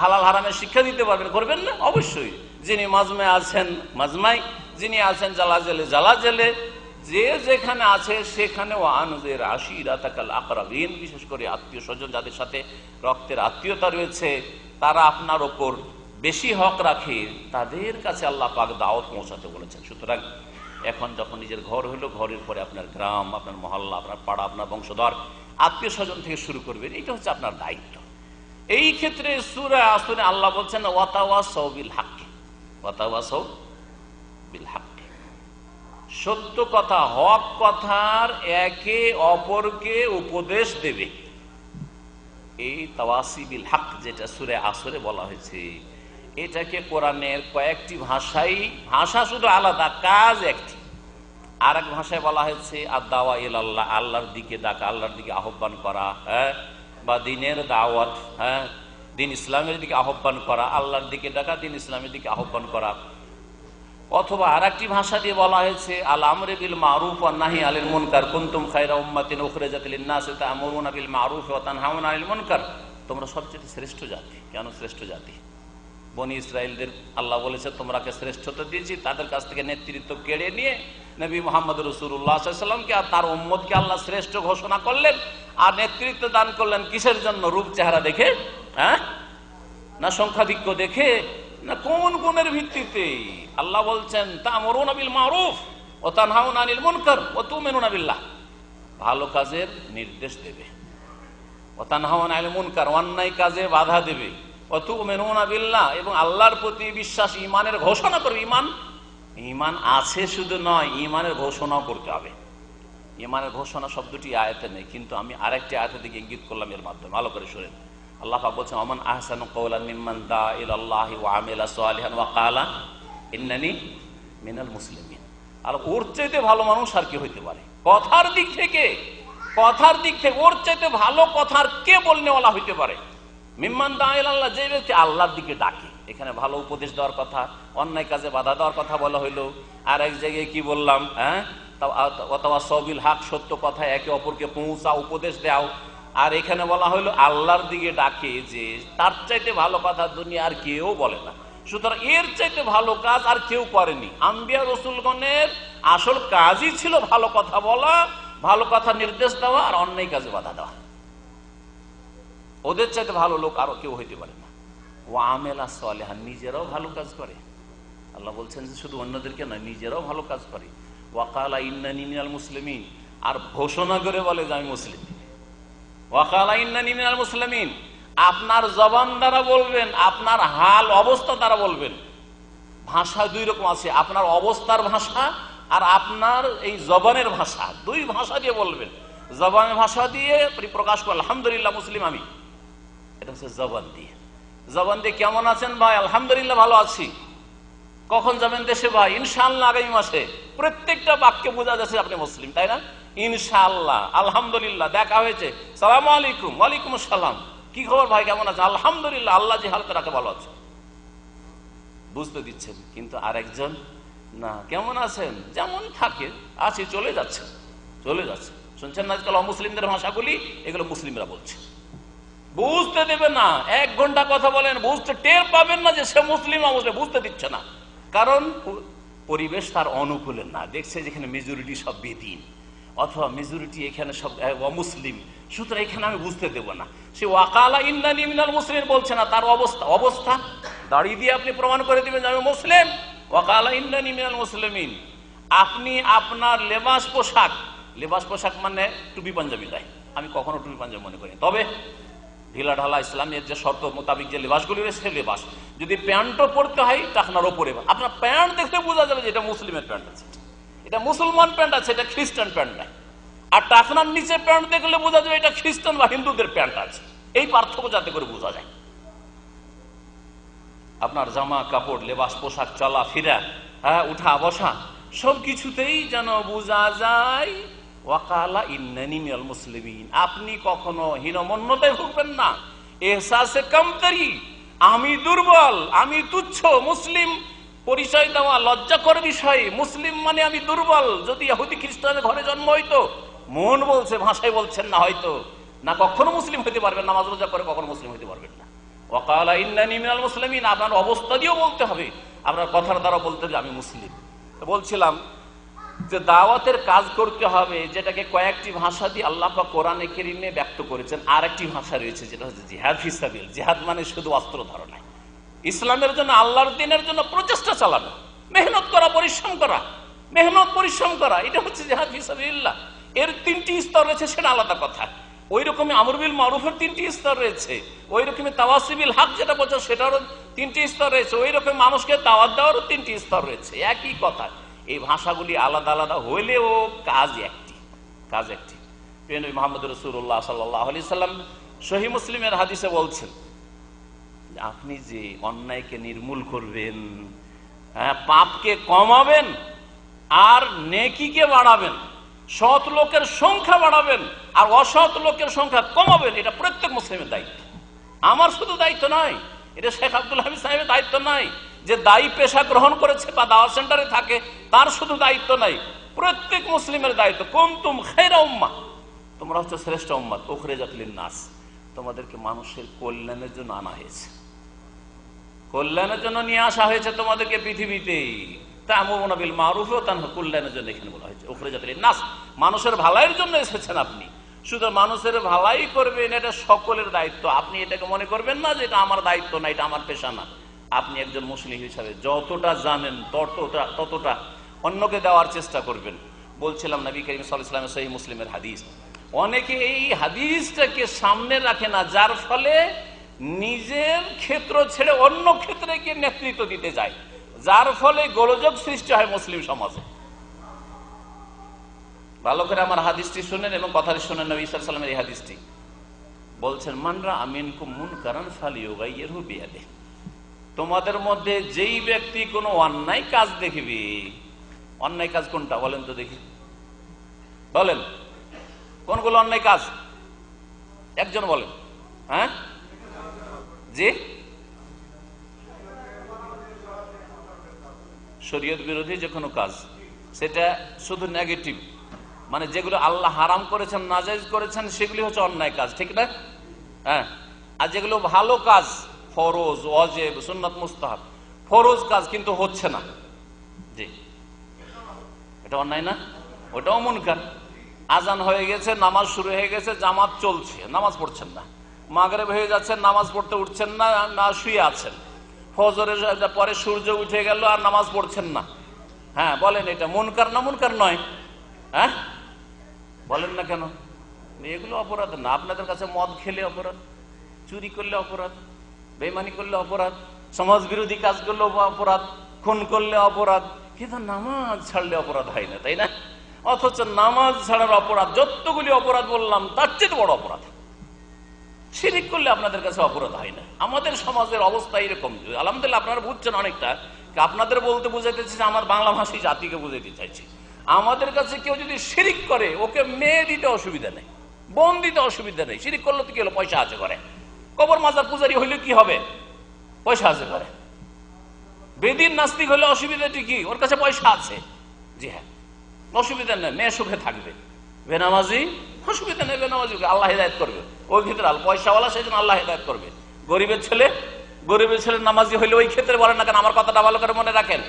হালাল হারামের শিক্ষা দিতে পারবেন, করবেন না? অবশ্যই। যিনি মাজমে আছেন মাজমাই, যিনি আছেন জালাজেলে জালাজেলে, যে যেখানে আছে সেখানে ওয়ানজের আশিরাতাকাল আকরাবিন, বিশেষ করে আত্মীয় স্বজন যাদের সাথে রক্তের আত্মীয়তা রয়েছে, তারা আপনার ওপর বেশি হক রাখে, তাদের কাছে আল্লাহ পাক দাওয়াত পৌঁছাতে বলেছেন। সুতরাং এখন যখন নিজের ঘর হলো, ঘরের পরে আপনার গ্রাম, আপনার মহল্লা, আপনার পাড়া, আপনার বংশধর, আত্মীয় স্বজন থেকে শুরু করবেন। এটা হচ্ছে আপনার দায়িত্ব। এই ক্ষেত্রে সূরা আসরে আল্লাহ বলছেন ওয়াতাওয়াসাউ বিল হক, ওয়াতাওয়াসাউ বিল হক, সত্য কথা, হক কথার একে অপরকে উপদেশ দেবে। এই তাওয়াসি বিল হক যেটা সূরা আসরে বলা হয়েছে, এটাকে কোরআনের কয়েকটি ভাষায়, ভাষা শুধু আলাদা, কাজ একটি। আর এক ভাষায় বলা হয়েছে আদ-দাওয়া ইলাল্লাহ, আল্লাহর দিকে ডাকা, আল্লাহর দিকে আহ্বান করা, বা দিনের দাওয়াত, দিন ইসলামের দিকে আহ্বান করা, আল্লাহর দিকে ডাকা, দিন ইসলামের দিকে আহ্বান করা। অথবা আর একটি ভাষা দিয়ে বলা হয়েছে আল আমরে বিল মারুফ ওয়ান নাহি আনিল মুনকার কুনতুম খায়রা উম্মাতিন উখরিজাত লিন-নাসি তা'মুরুনা বিল মারুফ ওয়া তানহাউনা আনিল মুনকার। তোমরা সবচেয়ে শ্রেষ্ঠ জাতি। কেন শ্রেষ্ঠ জাতি? বনি ইসরাইলদের আল্লাহ বলেছে তোমরাকে শ্রেষ্ঠতা দিয়েছি, তাদের কাছ থেকে নেতৃত্ব কেড়ে নিয়ে নবী মুহাম্মদ রাসূলুল্লাহ সাল্লাল্লাহু আলাইহি ওয়াসাল্লামকে আর তার উম্মতকে আল্লাহ শ্রেষ্ঠ ঘোষণা করলেন। আর নেতৃত্ব দান করলেন কিসের জন্য? রূপ চেহারা দেখে, না সংখ্যাধিক্য দেখে, না কোন গুণের ভিত্তিতে? আল্লাহ বলছেন তা'মুরুনা বিল মারুফ ওয়া তানহাউনা আনিল মুনকার ওয়া তু'মিনুনা বিল্লাহ, ভালো কাজের নির্দেশ দেবে, ওয়া তানহাউনা আনিল মুনকার, অন্যায় কাজে বাধা দেবে, ওয়া তু'মিনুনা বিল্লাহ, এবং আল্লাহর প্রতি বিশ্বাস, ঈমানের ঘোষণা করবে। ঈমান আছে শুধু নয়, ঈমানের ঘোষণাও করতে হবে। ঈমানের ঘোষণা শব্দটি আয়াতে নেই, কিন্তু আমি আরেকটি আয়াতের দিকে ইঙ্গিত করলাম এর মাধ্যমে, ভালো করে শুনেন। আল্লাহ পাক বলছেন ওমান আহসানু কাওলান মিম্মান দাআ ইলাল্লাহি ওয়া আমিলা সালিহান ওয়া ক্বালা ইন্নানি মিনাল মুসলিমিন। আর ওর চাইতে ভালো মানুষ আর কি হইতে পারে? কথার দিক থেকে ওর চাইতে ভালো কথার কে বলনেওয়ালা হইতে পারে? মিম্মান দাআ ইলাল্লাহ, যে ব্যক্তি আল্লাহর দিকে ডাকে। এখানে ভালো উপদেশ দেওয়ার কথা, অন্যায় কাজে বাধা দেওয়ার কথা বলা হইলো। আর এক জায়গায় কি বললাম? ওয়াতাওয়াসাউ বিল হক, সত্য কথা একে অপরকে পৌঁছাও, উপদেশ দাও। আর এখানে বলা হইলো আল্লাহর দিকে ডাকে, যে তার চাইতে ভালো কথা দুনিয়ার কেউ বলে না। সুতরাং এর চাইতে ভালো কাজ আর কেউ করেনি। আম্বিয়া রসুলগণের আসল কাজই ছিল ভালো কথা বলা, ভালো কথা নির্দেশ দেওয়া, আর অন্যায় কাজে বাধা দেওয়া। ওদের চাইতে ভালো লোক আরো কেউ হইতে পারে না। ওয়া আমিলা সালিহান, নিজেরাও ভালো কাজ করে। আল্লাহ বলছেন যে শুধু অন্যদেরকে নয়, নিজেরাও ভালো কাজ করে। ওয়া ক্বালা ইন্নানি মিনাল মুসলিমিন, আর ঘোষণা করে বলে যে আমি মুসলিম। ওয়া ক্বালা ইন্নানি মিনাল মুসলিমিন, আপনার জবান দ্বারা বলবেন, আপনার হাল অবস্থা দ্বারা বলবেন। ভাষা 2 রকম আছে, আপনার অবস্থার ভাষা আর আপনার এই জবানের ভাষা, 2 ভাষা দিয়ে বলবেন। জবানের ভাষা দিয়ে প্রকাশ করে আলহামদুলিল্লাহ মুসলিম আমি, এটা হচ্ছে জবান দিয়ে। জবান দিয়ে কেমন আছেন ভাই? আলহামদুলিল্লাহ ভালো আছি। কখন যাবেন দেশে ভাই? ইনশাআল্লাহ আগামী মাসে। প্রত্যেকটা বাক্যে বোঝা যাচ্ছে আপনি মুসলিম, তাই না? ইনশাআল্লাহ, আলহামদুলিল্লাহ, দেখা হয়েছে, সালাম আলাইকুম, ওয়ালাইকুম আসসালাম, কি খবর ভাই, কেমন আছে? আলহামদুলিল্লাহ, আল্লাহ যে হালতে রাখে ভালো আছে, বুঝতে দিচ্ছেন। কিন্তু আরেকজন না, কেমন আছেন, যেমন থাকে আছি, চলে যাচ্ছে, চলে যাচ্ছে। শুনছেন না আজকাল অমুসলিমদের ভাষাগুলি, এগুলো মুসলিমরা বলছে। বুঝতে দেবে না, 1 ঘন্টা কথা বলেন, বুঝতে টের পাবেন না যে সে মুসলিম না মুসলিম, বুঝতে দিচ্ছে না। কারণ পরিবেশ তার অনুকূলে না, দেখছে যেখানে মেজরিটি সব বেদিন, অথবা মেজরিটি এখানে সব অমুসলিম, সুতরাং এখানে আমি বুঝতে দেব না। সে ওয়াকালা ইন্নানি মিনাল মুসলিম বলছে না, তার অবস্থা দাঁড়িয়ে দিয়ে আপনি প্রমাণ করে দিবেন যে আমি মুসলিম। ওয়াকালা ইন্নানি মিনাল মুসলিমিন। আপনি আপনার লেবাস পোশাক মানে টুপি পাঞ্জাবি দেয়, আমি কখনো টুপি পাঞ্জাবি মনে করি। তবে ঢিলা ঢালা ইসলামের যে শর্ত মোতাবিক যে লেবাসগুলি রয়েছে, সে লেবাস, যদি প্যান্টও পরতে হয় টাকনার ওপরে, আপনার প্যান্ট দেখলে বোঝা যাবে যে এটা মুসলিমের প্যান্ট আছে, এটা মুসলমান প্যান্ট আছে, এটা খ্রিস্টান প্যান্ট নাই। আর টাকনার নিচে প্যান্ট দেখলে বোঝা যাবে এটা খ্রিস্টান বা হিন্দুদের প্যান্ট আছে। এই পার্থক্য যাতে করে বোঝা যায়। আপনার জামা কাপড়, লেবাস পোশাক, চলা ফিরা, হ্যাঁ, উঠা বসা, সবকিছুতেই যেন বোঝা যায় ওয়াকালা ইন্নানি মিনাল মুসলিমিন। আপনি কখনো হীনমন্যতায় ভুগবেন না, এহসাসে কামতারি, আমি দুর্বল, আমি তুচ্ছ, মুসলিম পরিচয় দেওয়া লজ্জাকর বিষয়। মুসলিম মানে আমি দুর্বল। যদি ইহুদি খ্রিস্টানের ঘরে জন্ম হইতো, মন বলছে, ভাষায় বলছেন না হয়তো, না কখনো মুসলিম হইতে পারবেন, নামাজ রোজা করে কখনো মুসলিম হইতে পারবেন না। ওয়াকালা ইন্নানি মিনাল মুসলিমিন, আপনার অবস্থা দিয়েও বলতে হবে, আপনার কথার দ্বারা বলতে হবে আমি মুসলিম। বলছিলাম যে দাওয়াতের কাজ করতে হবে, যেটাকে কয়েকটি ভাষা দিয়ে আল্লাহ পাক কোরআনে কারীমে ব্যক্ত করেছেন। আর একটি ভাষা রয়েছে যেটা হচ্ছে জিহাদ ফি সাবিল। জিহাদ মানে শুধু অস্ত্র ধারণা, ইসলামের জন্য, আল্লাহর দ্বীনের জন্য প্রচেষ্টা চালানো, মেহনত করা, পরিশ্রম করা, এটা হচ্ছে জিহাদ ফি সাবিলিল্লাহ। এর 3টি স্তর রয়েছে, সেটা আলাদা কথা। ওই রকমই আমর বিল মারুফের 3টি স্তর রয়েছে, ওই রকমই তাওয়াসিবিল হক যেটা বলছে সেটারও 3টি স্তর রয়েছে, ওই রকম মানুষকে দাওয়াত দেওয়ারও 3টি স্তর রয়েছে। একই কথা, এই ভাষাগুলি আলাদা আলাদা হইলেও কাজ একটি। নবী মুহাম্মদ রাসূলুল্লাহ সাল্লাল্লাহু আলাইহি সাল্লাম সহিহ মুসলিমের হাদিসে বলছেন, আপনি যে অন্যায়কে নির্মূল করবেন, পাপকে কমাবেন, আর নেকিকে বাড়াবেন, সৎ লোকের সংখ্যা বাড়াবেন আর অসৎ লোকের সংখ্যা কমাবেন, এটা প্রত্যেক মুসলিমের দায়িত্ব। আমার শুধু দায়িত্ব নয়, এটা শেখ আব্দুল হামিদ সাহেবের দায়িত্ব নয়, যে দায়ী পেশা গ্রহণ করেছে বা দাওয়াত সেন্টারে থাকে তার শুধু দায়িত্ব নাই, প্রত্যেক মুসলিমের দায়িত্ব। কুনতুম খায়রা উম্মাহ, তোমরা হচ্ছে শ্রেষ্ঠ উম্মাত, উখরিজাত লিন-নাস, তোমাদেরকে মানুষের কল্যাণের জন্য আনা হয়েছে, কল্যাণের জন্য নিয়ে আসা হয়েছে তোমাদেরকে পৃথিবীতে। তা'মুরুনা বিল মারুফ ওয়া তানহাউনা, কল্যাণের জন্য এখানে বলা হয়েছে, উখরিজাত লিন-নাস, মানুষের ভালাইয়ের জন্য এসেছেন আপনি। শুধু মানুষের ভালাই করবেন, এটা সকলের দায়িত্ব। আপনি এটাকে মনে করবেন না যে এটা আমার দায়িত্ব না, এটা আমার পেশা না। আপনি একজন মুসলিম হিসাবে যতটা জানেন ততটা অন্যকে দেওয়ার চেষ্টা করবেন। বলছিলাম নবী করিম সাল্লাল্লাহু আলাইহি ওয়াসাল্লামের সহিহ মুসলিমের হাদিস, অনেকে এই হাদিসটাকে সামনে রাখে না, যার ফলে নিজের ক্ষেত্র ছেড়ে অন্য ক্ষেত্রে গিয়ে নেতৃত্ব দিতে যায়, যার ফলে গোলযোগ সৃষ্টি হয় মুসলিম সমাজে। ভালো করে আমার হাদিসটি শুনেন এবং কথাটি শুনেন। নবী সাল্লাল্লাহু আলাইহি ওয়াসাল্লামের এই হাদিসটি বলছেন, মান রাআ মিনকুম মুনকারান ফালিয়ুগাইয়িরহু বিয়াদিহি, তোমাদের মধ্যে যেই ব্যক্তি কোনো অন্যায় কাজ দেখবে, অন্যায় কাজ কোনটা বলেন তো দেখি, বলেন কোনগুলো অন্যায় কাজ, একজন বলেন। হ্যাঁ জি, শরীয়ত বিরোধী যে কোনো কাজ, সেটা শুধু নেগেটিভ, মানে যেগুলো আল্লাহ হারাম করেছেন, নাজায়েজ করেছেন, সেগুলি হচ্ছে অন্যায় কাজ, ঠিক না? হ্যাঁ, আর যেগুলো ভালো কাজ, ফরজ, ওয়াজিব, সুন্নাত, মুস্তাহাব, ফরজ কাজ কিন্তু হচ্ছে না, জি, এটা অন্যায় না? ওটাও মুনকার। আজান হয়ে গেছে, নামাজ শুরু হয়ে গেছে, জামাত চলছে, নামাজ পড়ছেন না, মাগরিব হয়ে যাচ্ছে, নামাজ পড়তে উঠছেন না, না শুয়ে আছেন, ফজরের পরে সূর্য উঠে গেল আর নামাজ পড়ছেন না, হ্যাঁ বলেন এটা মুনকার না মুনকার নয়? হ্যাঁ বলেন না কেন? এগুলো অপরাধ না? আপনাদের কাছে মদ খেলে অপরাধ, চুরি করলে অপরাধ, বেঈমানি করলে অপরাধ, সমাজ বিরোধী কাজ করলে অপরাধ, খুন করলে অপরাধ, কিন্তু নামাজ ছাড়লে অপরাধ হয় না, তাই না? অথচ নামাজ ছাড়ার অপরাধ যতগুলি অপরাধ বললাম তার চেয়ে বড় অপরাধ। শিরক করলে আপনাদের কাছে অপরাধ হয় না। আমাদের সমাজের অবস্থা এরকম, আলহামদুলিল্লাহ আপনারা বুঝছেন অনেকটা, আপনাদের বলতে বুঝাইতেছি যে আমার বাংলা ভাষী জাতিকে বুঝাইতে চাইছি। আমাদের কাছে কেউ যদি শিরিক করে, ওকে মেয়ে দিতে অসুবিধা নেই, বোন দিতে অসুবিধা নেই। শিরিক করলে তো কি হলো, পয়সা আছে করে। কবর মাজার পূজারি হইলে কি হবে, পয়সা আছে করে। বেদিন নাস্তিক হলে অসুবিধাটি কি, ওর কাছে পয়সা আছে। জি হ্যাঁ, অসুবিধা নেই, মেয়ে সুখে থাকবে। বেনামাজি অসুবিধা নেই, বেনামাজি আল্লাহ হিদায়ত করবে। ওই ক্ষেত্রে পয়সাওয়ালা সেই জন্য আল্লাহ হিদায়ত করবে। গরিবের ছেলে নামাজি হইলে ওই ক্ষেত্রে বলেন না কেন, আমার কথাটা ভালো করে মনে রাখেন।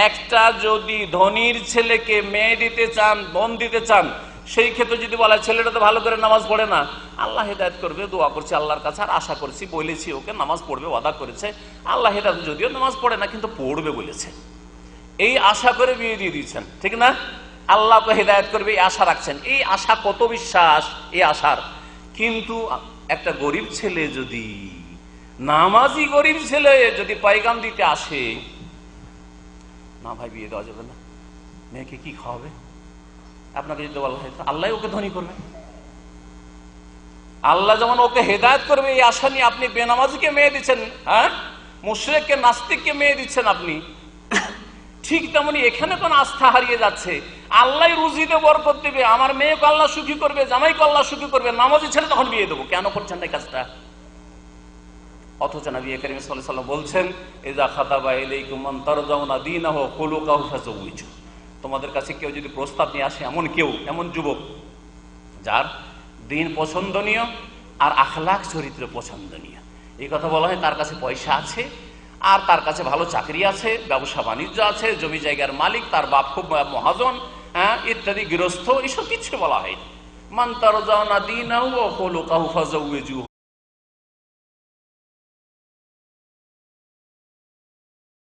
একটা যদি ধনীর ছেলেকে মেয়ে দিতে চান, বোন দিতে চান, সেই ক্ষেত্রে যদি বলা ছেলেটা তো ভালো করে নামাজ পড়ে না, আল্লাহ হেদায়েত করবে, দোয়া করছি আল্লাহর কাছে, আর আশা করছি, বলেছি ওকে নামাজ পড়বে, ওয়াদা করেছে। আল্লাহ হেদায়েত, যদিও নামাজ পড়ে না কিন্তু পড়বে বলেছে, এই আশা করে বিয়ে দিয়ে দিচ্ছেন, ঠিক না? আল্লাহ হেদায়েত করবে এই আশা রাখছেন। এই আশা কত বিশ্বাস এই আশার। কিন্তু একটা গরিব ছেলে যদি, নামাজি গরিব ছেলে যদি পয়গাম দিতে আসে, না ভাই বিয়ে দেওয়া যাবে না, মেয়েকে কি খাওয়াবে, আপনাকে যদি বলা হয় আল্লাহ ওকে ধনী করবে, আল্লাহ যেমন ওকে হেদায়েত করবে এই আশা নিয়ে আপনি বেনামাজিকে মেয়ে দিচ্ছেন, হ্যাঁ, মুশরিককে নাস্তিককে মেয়ে দিচ্ছেন আপনি, ঠিক তেমনি এখানে কোন আস্থা হারিয়ে যাচ্ছে। আল্লাহ রুজিতে বরকত দেবে, আমার মেয়েকে আল্লাহ সুখী করবে, জামাইকে আল্লাহ সুখী করবে, নামাজি ছেলে তখন বিয়ে দেবো, কেন করছেন না কাজটা? অথচ নবী করিম সাল্লাল্লাহু আলাইহি ওয়াসাল্লাম বলছেন, ইযা খাতাবা ইলাইকুম মান তারজাউনা দীনাহু খুলুকাহু ফাযাওয়িজু। তোমাদের কাছে কেউ যদি প্রস্তাব নিয়ে আসে, এমন যুবক যার দিন পছন্দনীয় আর আখলাক চরিত্র পছন্দনীয়, এই কথা বলা হয়, তার কাছে পয়সা আছে আর তার কাছে ভালো চাকরি আছে, ব্যবসা বাণিজ্য আছে, জমি জায়গার মালিক, তার বাপ খুব মহাজন, হ্যাঁ, ইত্যাদি, গৃহস্থ, এসব কিছু বলা হয়। মান তারজাউনা দীনাহু ওয়া খুলুকাহু ফাযাওয়িজু।